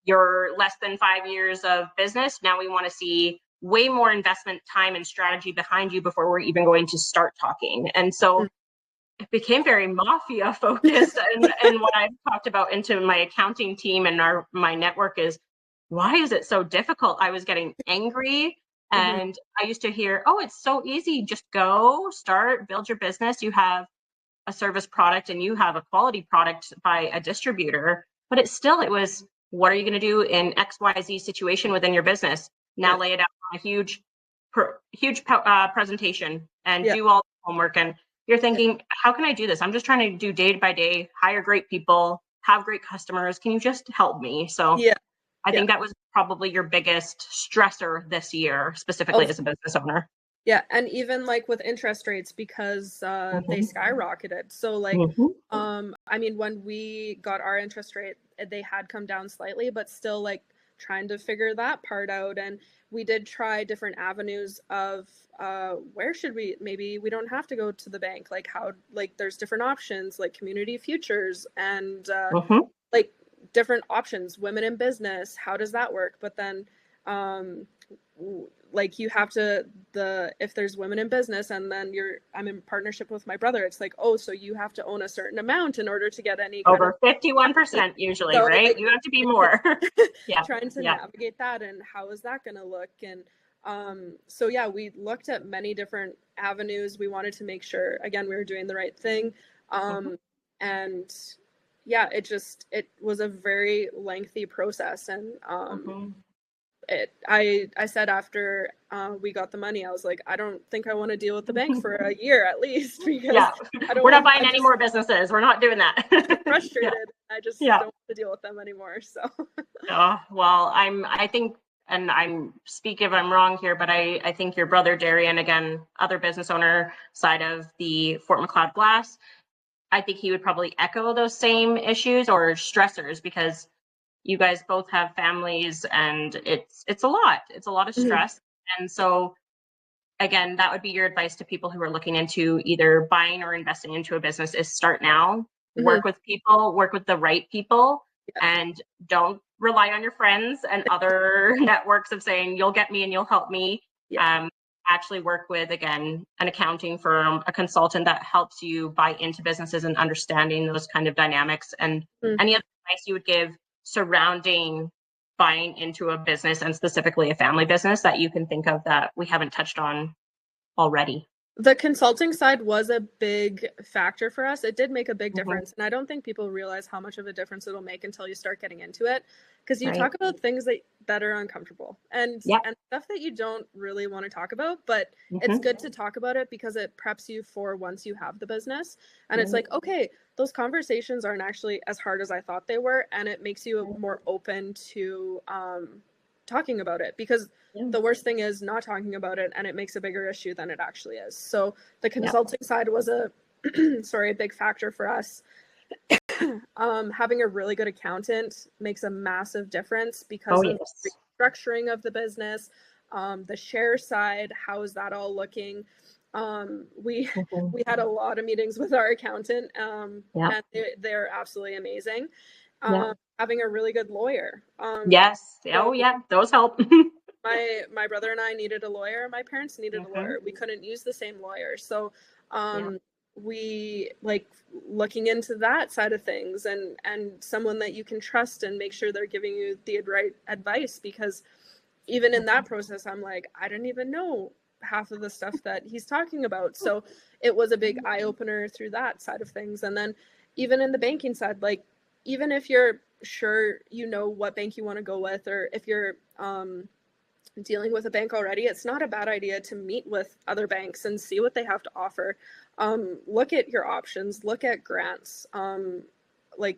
You're less than 5 years of business. Now we want to see way more investment time and strategy behind you before we're even going to start talking. And so it became very mafia focused. and what I've talked about into my accounting team and my network is, why is it so difficult? I was getting angry. And I used to hear, oh, it's so easy. Just go, start, build your business. You have a service product and you have a quality product by a distributor. But it was, what are you going to do in XYZ situation within your business? Now lay it out on a huge presentation and do all the homework. And you're thinking, how can I do this? I'm just trying to do day by day, hire great people, have great customers. Can you just help me? So I think that was probably your biggest stressor this year, specifically as a business owner. Yeah. And even like with interest rates, because they skyrocketed. So like, I mean, when we got our interest rate, they had come down slightly, but still like trying to figure that part out. And we did try different avenues of where should maybe we don't have to go to the bank, like how, like there's different options like community futures and like different options, women in business, how does that work? But then like you have to, if there's women in business and then I'm in partnership with my brother, it's like, oh, so you have to own a certain amount in order to get any over 51% usually, so, right? Like, you have to be more. Trying to navigate that, and how is that going to look? And so yeah, we looked at many different avenues. We wanted to make sure, again, we were doing the right thing. And yeah, it was a very lengthy process. And I said after we got the money, I was like, I don't think I want to deal with the bank for a year at least, because we're not buying any more businesses. We're not doing that. Frustrated. I just don't want to deal with them anymore. So well, I think, and I'm speak if I'm wrong here, but I think your brother Darian, again, other business owner side of the Fort Macleod Glass, I think he would probably echo those same issues or stressors, because you guys both have families and it's a lot of stress. And so again, that would be your advice to people who are looking into either buying or investing into a business, is start now, work with people, work with the right people, and don't rely on your friends and other networks of saying, you'll get me and you'll help me. Actually work with, again, an accounting firm, a consultant that helps you buy into businesses and understanding those kind of dynamics. And any other advice you would give surrounding buying into a business, and specifically a family business, that you can think of that we haven't touched on already? The consulting side was a big factor for us. It did make a big difference. And I don't think people realize how much of a difference it'll make until you start getting into it. Because you talk about things that are uncomfortable and stuff that you don't really want to talk about, but it's good to talk about it because it preps you for once you have the business. And it's like, okay, those conversations aren't actually as hard as I thought they were. And it makes you more open to talking about it, because the worst thing is not talking about it, and it makes a bigger issue than it actually is. So the consulting side was a big factor for us. Having a really good accountant makes a massive difference because of the structuring of the business, the share side, how is that all looking? We had a lot of meetings with our accountant, and they're absolutely amazing. Having a really good lawyer. Those help. My brother and I needed a lawyer. My parents needed a lawyer. We couldn't use the same lawyer. So we like looking into that side of things, and someone that you can trust and make sure they're giving you the right advice, because even in that process, I'm like, I didn't even know half of the stuff that he's talking about. So it was a big eye opener through that side of things. And then even in the banking side, like, even if you're sure you know what bank you want to go with, or if you're dealing with a bank already, it's not a bad idea to meet with other banks and see what they have to offer. Look at your options, look at grants, like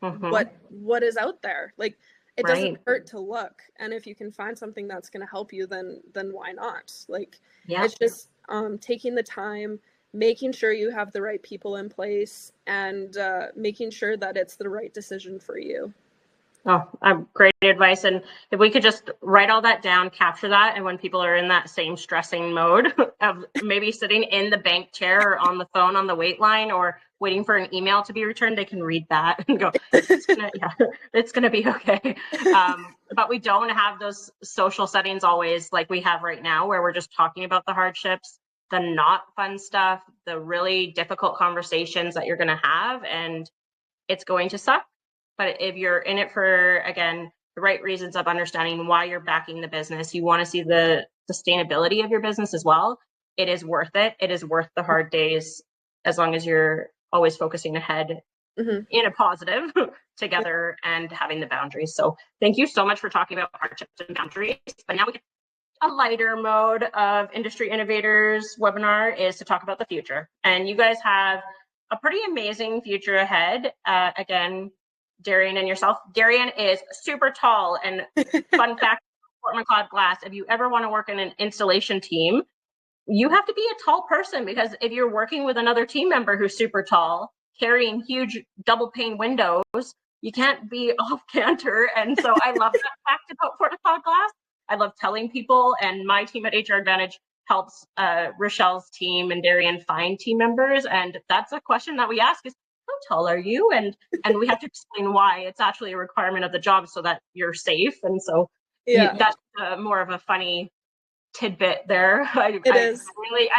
what is out there. Like, it doesn't hurt to look, and if you can find something that's going to help you, then why not? Like, it's just taking the time, making sure you have the right people in place, and making sure that it's the right decision for you. Oh, great advice. And if we could just write all that down, capture that, and when people are in that same stressing mode of maybe sitting in the bank chair or on the phone on the wait line or waiting for an email to be returned, they can read that and go, it's gonna be okay. But we don't have those social settings always like we have right now, where we're just talking about the hardships, the not fun stuff, the really difficult conversations that you're gonna have, and it's going to suck. But if you're in it for, again, the right reasons of understanding why you're backing the business, you want to see the sustainability of your business as well, it is worth it. It is worth the hard days, as long as you're always focusing ahead in a positive together and having the boundaries. So thank you so much for talking about hardships and boundaries. But now we get a lighter mode of Industry Innovators webinar is to talk about the future. And you guys have a pretty amazing future ahead. Again, Darian and yourself. Darian is super tall, and fun fact, Fort Macleod Glass, if you ever want to work in an installation team, you have to be a tall person, because if you're working with another team member who's super tall, carrying huge double pane windows, you can't be off canter. And so I love that fact about Fort Macleod Glass. I love telling people, and my team at HR Advantage helps Richelle's team and Darian find team members. And that's a question that we ask is, how tall are you? And we have to explain why. It's actually a requirement of the job so that you're safe. And so that's more of a funny tidbit there. I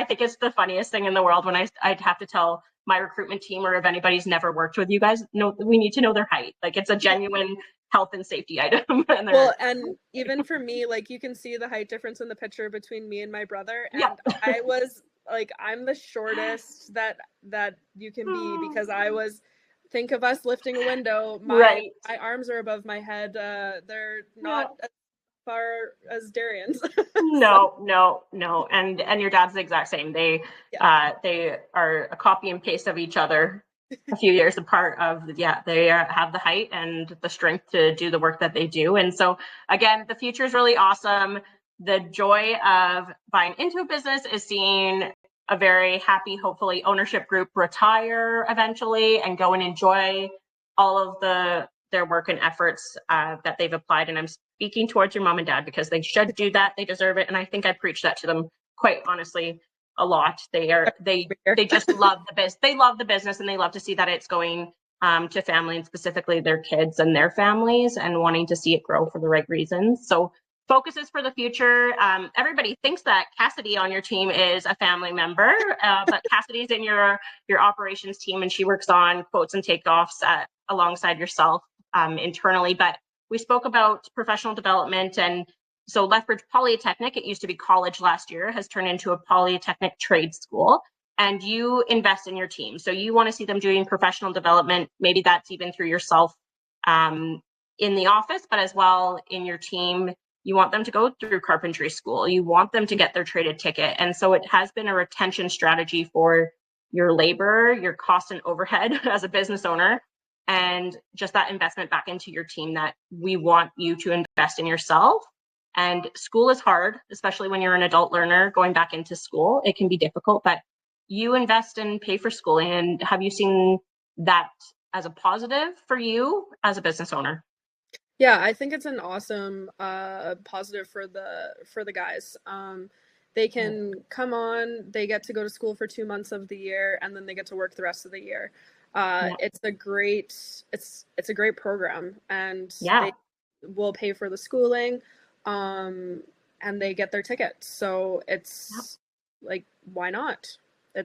think it's the funniest thing in the world when I'd have to tell my recruitment team, or if anybody's never worked with you guys, we need to know their height. Like, it's a genuine health and safety item. And even for me, like, you can see the height difference in the picture between me and my brother. And I was like, I'm the shortest that you can be, because I was, think of us lifting a window. My arms are above my head. They're not as far as Darian's. No. And your dad's the exact same. They are a copy and paste of each other, a few years apart they have the height and the strength to do the work that they do. And so again, the future is really awesome. The joy of buying into a business is seeing a very happy, hopefully, ownership group retire eventually and go and enjoy all of their work and efforts that they've applied. And I'm speaking towards your mom and dad, because they should do that. They deserve it. And I think I preach that to them quite honestly a lot. They just love the business. They love the business, and they love to see that it's going to family, and specifically their kids and their families, and wanting to see it grow for the right reasons. So focuses for the future. Everybody thinks that Cassidy on your team is a family member, but Cassidy's in your operations team, and she works on quotes and takeoffs alongside yourself internally. But we spoke about professional development, and so Lethbridge Polytechnic, it used to be college last year, has turned into a polytechnic trade school, and you invest in your team. So you want to see them doing professional development. Maybe that's even through yourself in the office, but as well in your team. You want them to go through carpentry school. You want them to get their traded ticket. And so it has been a retention strategy for your labor, your cost and overhead as a business owner, and just that investment back into your team, that we want you to invest in yourself. And school is hard, especially when you're an adult learner going back into school. It can be difficult, but you invest and pay for schooling. And have you seen that as a positive for you as a business owner? Yeah, I think it's an awesome positive for the guys. They can come on, they get to go to school for 2 months of the year, and then they get to work the rest of the year. It's a great program, and they will pay for the schooling, and they get their tickets. So it's like, why not?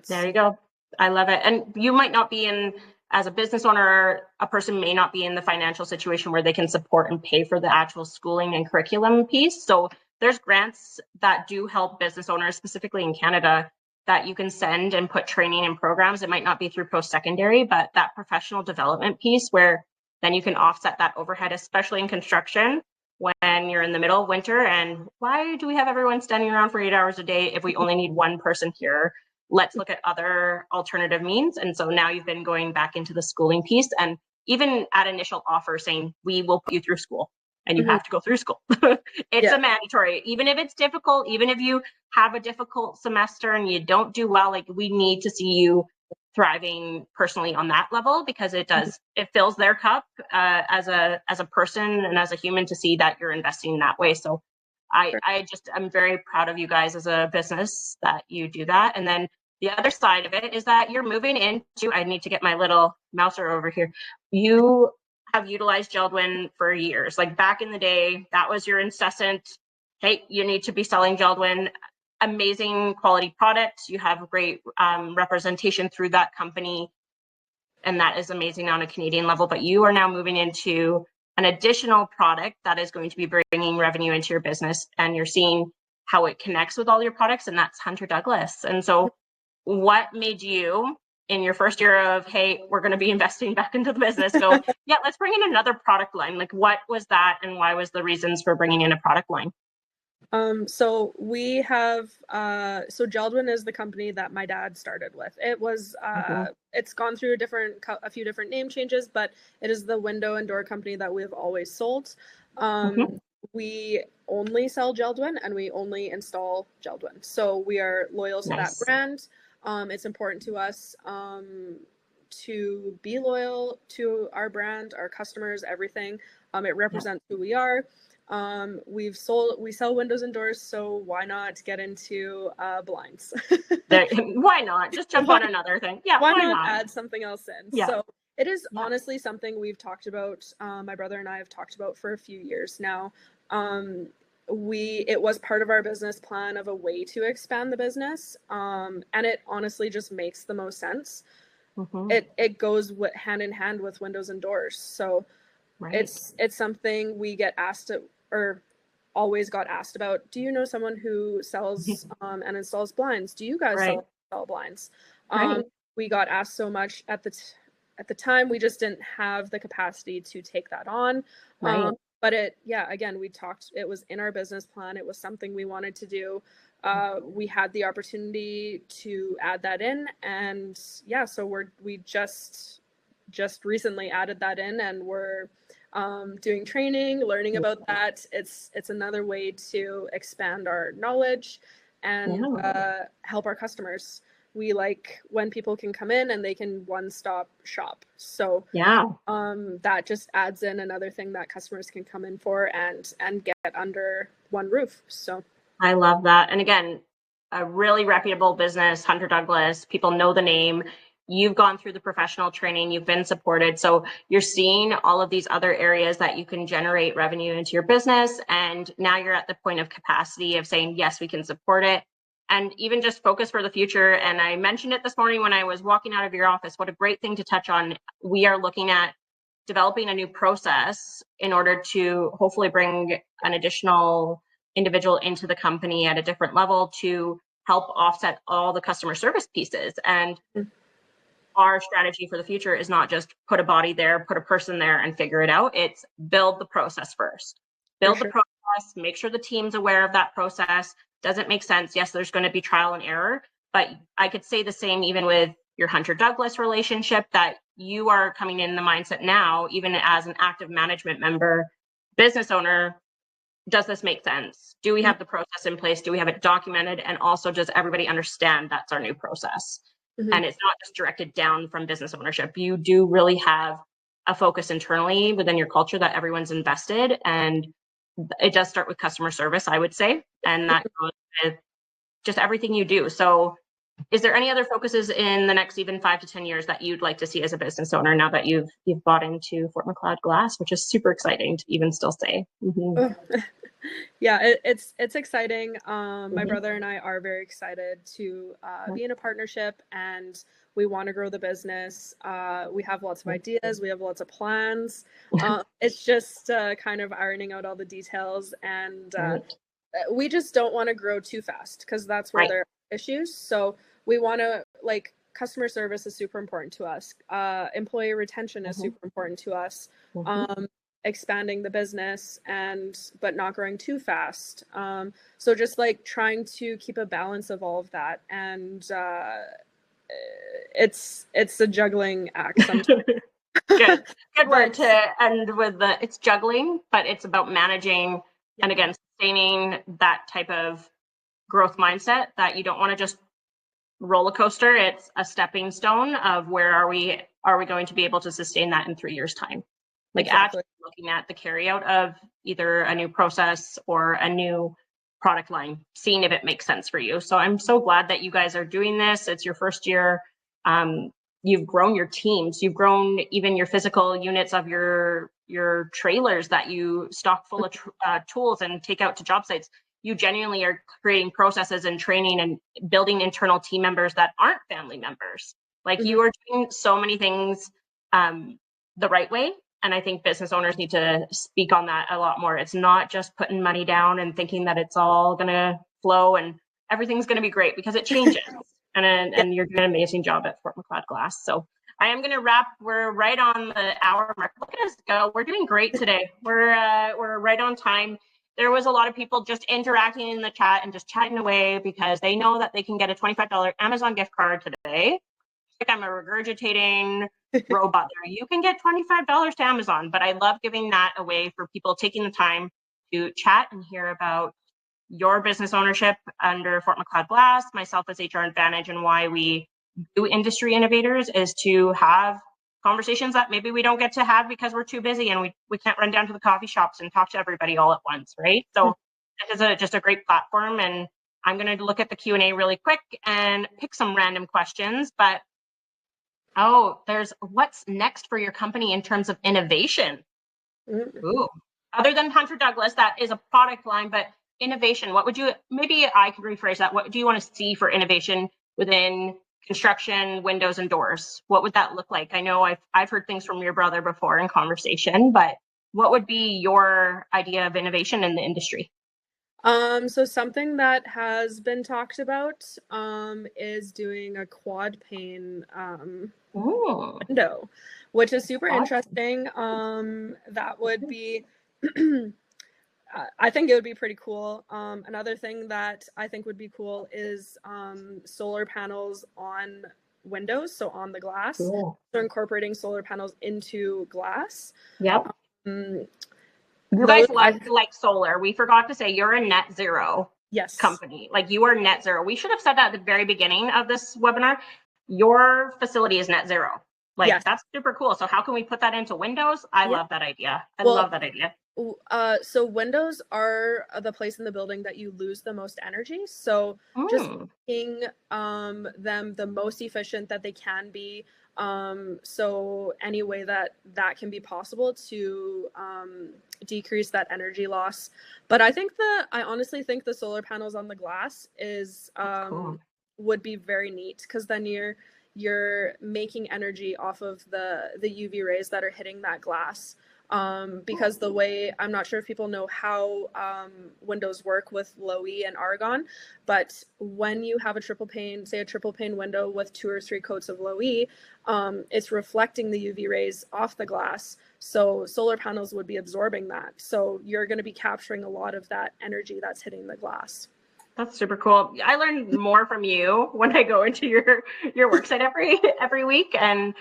There you go. I love it. And you might not be in, as a business owner, a person may not be in the financial situation where they can support and pay for the actual schooling and curriculum piece. So there's grants that do help business owners, specifically in Canada, that you can send and put training and programs. It might not be through post-secondary, but that professional development piece where then you can offset that overhead, especially in construction when you're in the middle of winter. And why do we have everyone standing around for 8 hours a day if we only need one person here? Let's look at other alternative means. And so now you've been going back into the schooling piece, and even at initial offer saying, we will put you through school and you have to go through school. It's a mandatory, even if it's difficult, even if you have a difficult semester and you don't do well, like we need to see you thriving personally on that level, because it does, it fills their cup as a person and as a human to see that you're investing that way. So I'm very proud of you guys as a business that you do that. And then the other side of it is that you're moving into, I need to get my little mouser over here. You have utilized Geldwin for years. Like back in the day, that was your incessant, hey, you need to be selling Geldwin. Amazing quality products. You have great representation through that company. And that is amazing on a Canadian level. But you are now moving into an additional product that is going to be bringing revenue into your business. And you're seeing how it connects with all your products. And that's Hunter Douglas. And so what made you, in your first year of, hey, we're going to be investing back into the business, go, yeah, let's bring in another product line? Like, what was that, and why was the reasons for bringing in a product line? So we have, so Geldwin is the company that my dad started with. It was, it's gone through a few different name changes, but it is the window and door company that we've always sold. We only sell Geldwin and we only install Geldwin. So we are loyal to that brand. It's important to us to be loyal to our brand, our customers, everything. It represents who we are. We sell windows and doors, so why not get into blinds? Why not? Just jump on another thing. Yeah, why not add something else in? Yeah. So it is honestly something we've talked about, my brother and I have talked about for a few years now. It was part of our business plan of a way to expand the business, and it honestly just makes the most sense. It goes hand in hand with windows and doors. So it's something we get asked or always got asked about. Do you know someone who sells and installs blinds? Do you guys sell blinds? We got asked so much at the time. We just didn't have the capacity to take that on. But again, we talked, it was in our business plan. It was something we wanted to do. We had the opportunity to add that in, and so we just recently added that in, and we're doing training, learning about that. It's another way to expand our knowledge and help our customers. We like when people can come in and they can one-stop shop. So that just adds in another thing that customers can come in for and get under one roof. So I love that. And again, a really reputable business, Hunter Douglas, people know the name. You've gone through the professional training, you've been supported. So you're seeing all of these other areas that you can generate revenue into your business. And now you're at the point of capacity of saying, yes, we can support it. And even just focus for the future. And I mentioned it this morning when I was walking out of your office, what a great thing to touch on. We are looking at developing a new process in order to hopefully bring an additional individual into the company at a different level to help offset all the customer service pieces. And our strategy for the future is not just put a body there, put a person there and figure it out. It's build the process first. Build the process, make sure the team's aware of that process. Does it make sense? Yes, there's going to be trial and error, but I could say the same even with your Hunter Douglas relationship, that you are coming in the mindset now, even as an active management member, business owner, does this make sense? Do we have the process in place? Do we have it documented? And also, does everybody understand that's our new process? And it's not just directed down from business ownership. You do really have a focus internally within your culture that everyone's invested, and it does start with customer service, I would say, and that goes with just everything you do. So is there any other focuses in the next even 5 to 10 years that you'd like to see as a business owner now that you've bought into Fort Macleod Glass, which is super exciting to even still say? Yeah, it's exciting. My brother and I are very excited to be in a partnership, and We want to grow the business. We have lots of ideas. We have lots of plans. It's just kind of ironing out all the details, and we just don't want to grow too fast because that's where there are issues. So we want to, like, customer service is super important to us. Employee retention is super important to us. Expanding the business but not growing too fast. So just like trying to keep a balance of all of that. And it's a juggling act sometimes. Good word to end with. It's juggling, but it's about managing and again sustaining that type of growth mindset that you don't want to just roller coaster. It's a stepping stone of where are we going to be able to sustain that in 3 years time. Like actually looking at the carry out of either a new process or a new product line, seeing if it makes sense for you. So I'm so glad that you guys are doing this. It's your first year. You've grown your teams. You've grown even your physical units of your trailers that you stock full of tools and take out to job sites. You genuinely are creating processes and training and building internal team members that aren't family members. Like you are doing so many things the right way. And I think business owners need to speak on that a lot more. It's not just putting money down and thinking that it's all going to flow and everything's going to be great, because it changes. And you're doing an amazing job at Fort Macleod Glass. So I am going to wrap. We're right on the hour mark. Look at us go. We're doing great today. We're right on time. There was a lot of people just interacting in the chat and just chatting away because they know that they can get a $25 Amazon gift card today. Like I'm a regurgitating robot there. You can get $25 to Amazon, but I love giving that away for people taking the time to chat and hear about your business ownership under Fort Macleod Glass, myself as HR Advantage, and why we do Industry Innovators is to have conversations that maybe we don't get to have because we're too busy and we can't run down to the coffee shops and talk to everybody all at once, right? So this is just a great platform, and I'm going to look at the Q&A really quick and pick some random questions, but there's what's next for your company in terms of innovation? Ooh, other than Hunter Douglas, that is a product line, but innovation, what would you, maybe I could rephrase that. What do you want to see for innovation within construction, windows and doors? What would that look like? I know I've heard things from your brother before in conversation, but what would be your idea of innovation in the industry? So something that has been talked about is doing a quad pane window, which is super interesting. That would be I think it would be pretty cool. Another thing that I think would be cool is solar panels on windows, so on the glass. Cool. So incorporating solar panels into glass. Yep. You guys like solar. We forgot to say you're a net zero company. Like you are net zero. We should have said that at the very beginning of this webinar. Your facility is net zero. Like that's super cool. So how can we put that into windows? I love that idea. I love that idea. So windows are the place in the building that you lose the most energy. So just making them the most efficient that they can be. So any way that can be possible to decrease that energy loss. But I honestly think the solar panels on the glass is would be very neat, because then you're making energy off of the UV rays that are hitting that glass. Because the way, I'm not sure if people know how windows work with low E and argon, but when you have a triple pane window with 2 or 3 coats of low E, it's reflecting the UV rays off the glass. So solar panels would be absorbing that. So you're going to be capturing a lot of that energy that's hitting the glass. That's super cool. I learn more from you when I go into your worksite every week, and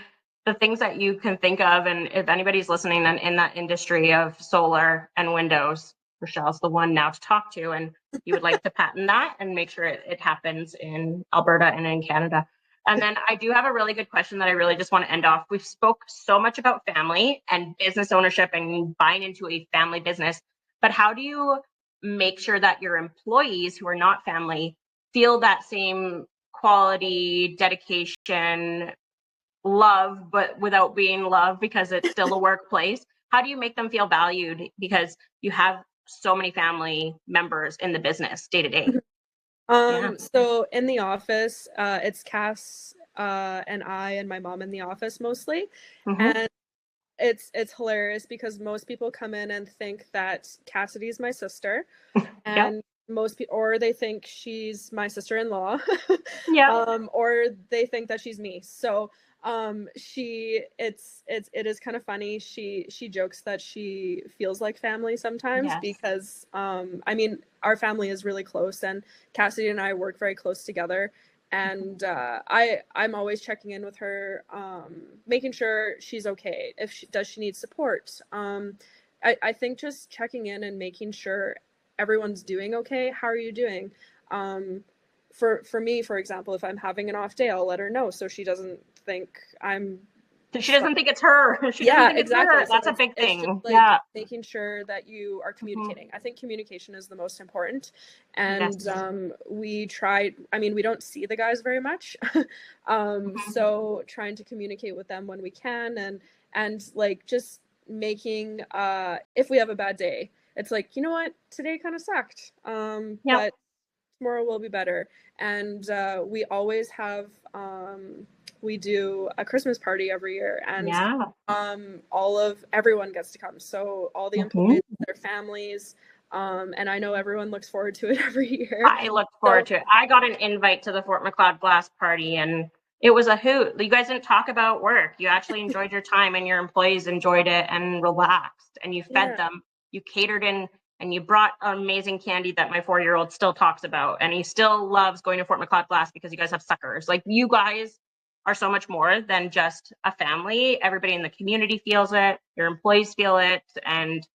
the things that you can think of. And if anybody's listening and in that industry of solar and windows, Richelle's the one now to talk to, and you would like to patent that and make sure it happens in Alberta and in Canada. And then I do have a really good question that I really just want to end off. We've spoke so much about family and business ownership and buying into a family business, but how do you make sure that your employees who are not family feel that same quality, dedication, love, but without being love, because it's still a workplace? How do you make them feel valued, because you have so many family members in the business day to day? So in the office, it's Cass, and I and my mom in the office mostly. Mm-hmm. And it's hilarious because most people come in and think that Cassidy's my sister, Yep. and most people, or they think she's my sister-in-law, Yep. or they think that she's me. So it is kind of funny. She jokes that she feels like family sometimes Yes. because I mean, our family is really close, and Cassidy and I work very close together. And I'm always checking in with her, making sure she's okay. If she does, she need support. I think just checking in and making sure everyone's doing okay. How are you doing? For me, for example, if I'm having an off day, I'll let her know so she doesn't think I'm She doesn't think it's her. She doesn't yeah, think it's exactly. her. So That's a big it's just thing. like Yeah. making sure that you are Mm-hmm. communicating. I think communication is the most important. And Yes. we try, I mean, we don't see the guys very much. Mm-hmm. So trying to communicate with them when we can, and like just making if we have a bad day, it's like, you know what, today kind of sucked. Yep. But tomorrow will be better. And we always have we do a Christmas party every year, and Yeah. everyone gets to come. So all the Mm-hmm. employees, their families, and I know everyone looks forward to it every year. I look So forward to it. I got an invite to the Fort Macleod Glass party, and it was a hoot. You guys didn't talk about work. You actually enjoyed your time, and your employees enjoyed it and relaxed, and you fed yeah, them. You catered in, and you brought amazing candy that my 4-year-old still talks about, and he still loves going to Fort Macleod Glass because you guys have suckers. Like, you guys are so much more than just a family. Everybody in the community feels it. Your employees feel it, and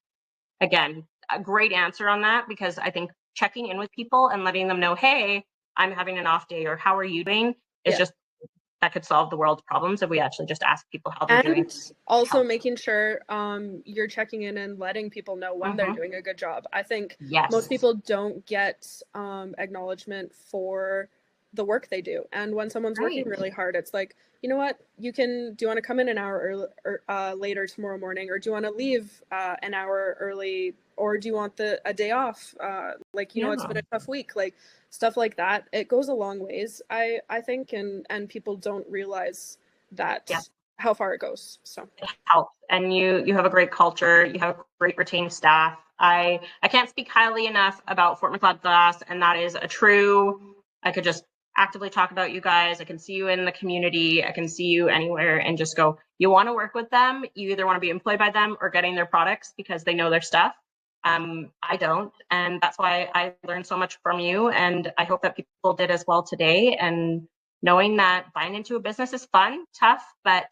again, a great answer on that, because I think checking in with people and letting them know, hey, I'm having an off day, or how are you doing, is yeah. just, that could solve the world's problems if we actually just ask people how they're doing. And also Help. making sure you're checking in and letting people know when they're Mm-hmm. doing a good job. I think most Yes. people don't get acknowledgement for the work they do. And when someone's working Right. really hard, it's like, you know what, do you want to come in an hour early, or later tomorrow morning, or do you want to leave an hour early, or do you want a day off? Like, you know, it's Yeah. been a tough week, like stuff like that. It goes a long ways, I think, and people don't realize that Yeah. how far it goes. So It helps. And you have a great culture. You have great retained staff. I can't speak highly enough about Fort Macleod Glass, and that is a true, I could just actively talk about you guys. I can see you in the community. I can see you anywhere and just go, you want to work with them. You either want to be employed by them or getting their products because they know their stuff. I don't. And that's why I learned so much from you. And I hope that people did as well today. And knowing that buying into a business is fun, tough, but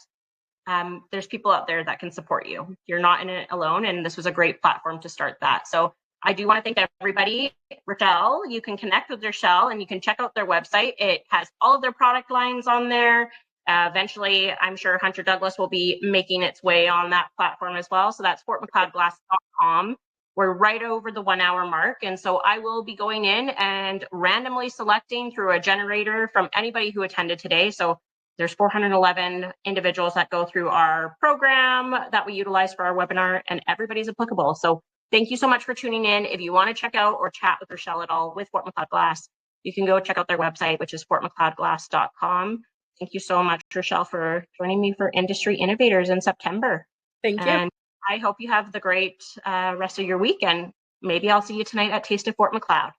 there's people out there that can support you. You're not in it alone, and this was a great platform to start that. So I do want to thank everybody. Richelle, you can connect with Richelle and you can check out their website. It has all of their product lines on there. Eventually, I'm sure Hunter Douglas will be making its way on that platform as well. So that's fortmacleodglass.com. We're right over the 1 hour mark. And so I will be going in and randomly selecting through a generator from anybody who attended today. So there's 411 individuals that go through our program that we utilize for our webinar, and everybody's applicable. So thank you so much for tuning in. If you want to check out or chat with Richelle at all with Fort Macleod Glass, you can go check out their website, which is fortmacleodglass.com. Thank you so much, Richelle, for joining me for Industry Innovators in September. thank you. And I hope you have the great rest of your week, and maybe I'll see you tonight at Taste of Fort Macleod.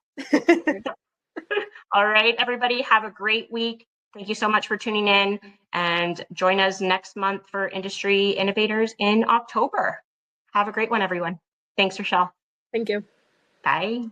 All right, everybody, have a great week. Thank you so much for tuning in, and join us next month for Industry Innovators in October. Have a great one, everyone. Thanks, Richelle. Thank you. Bye.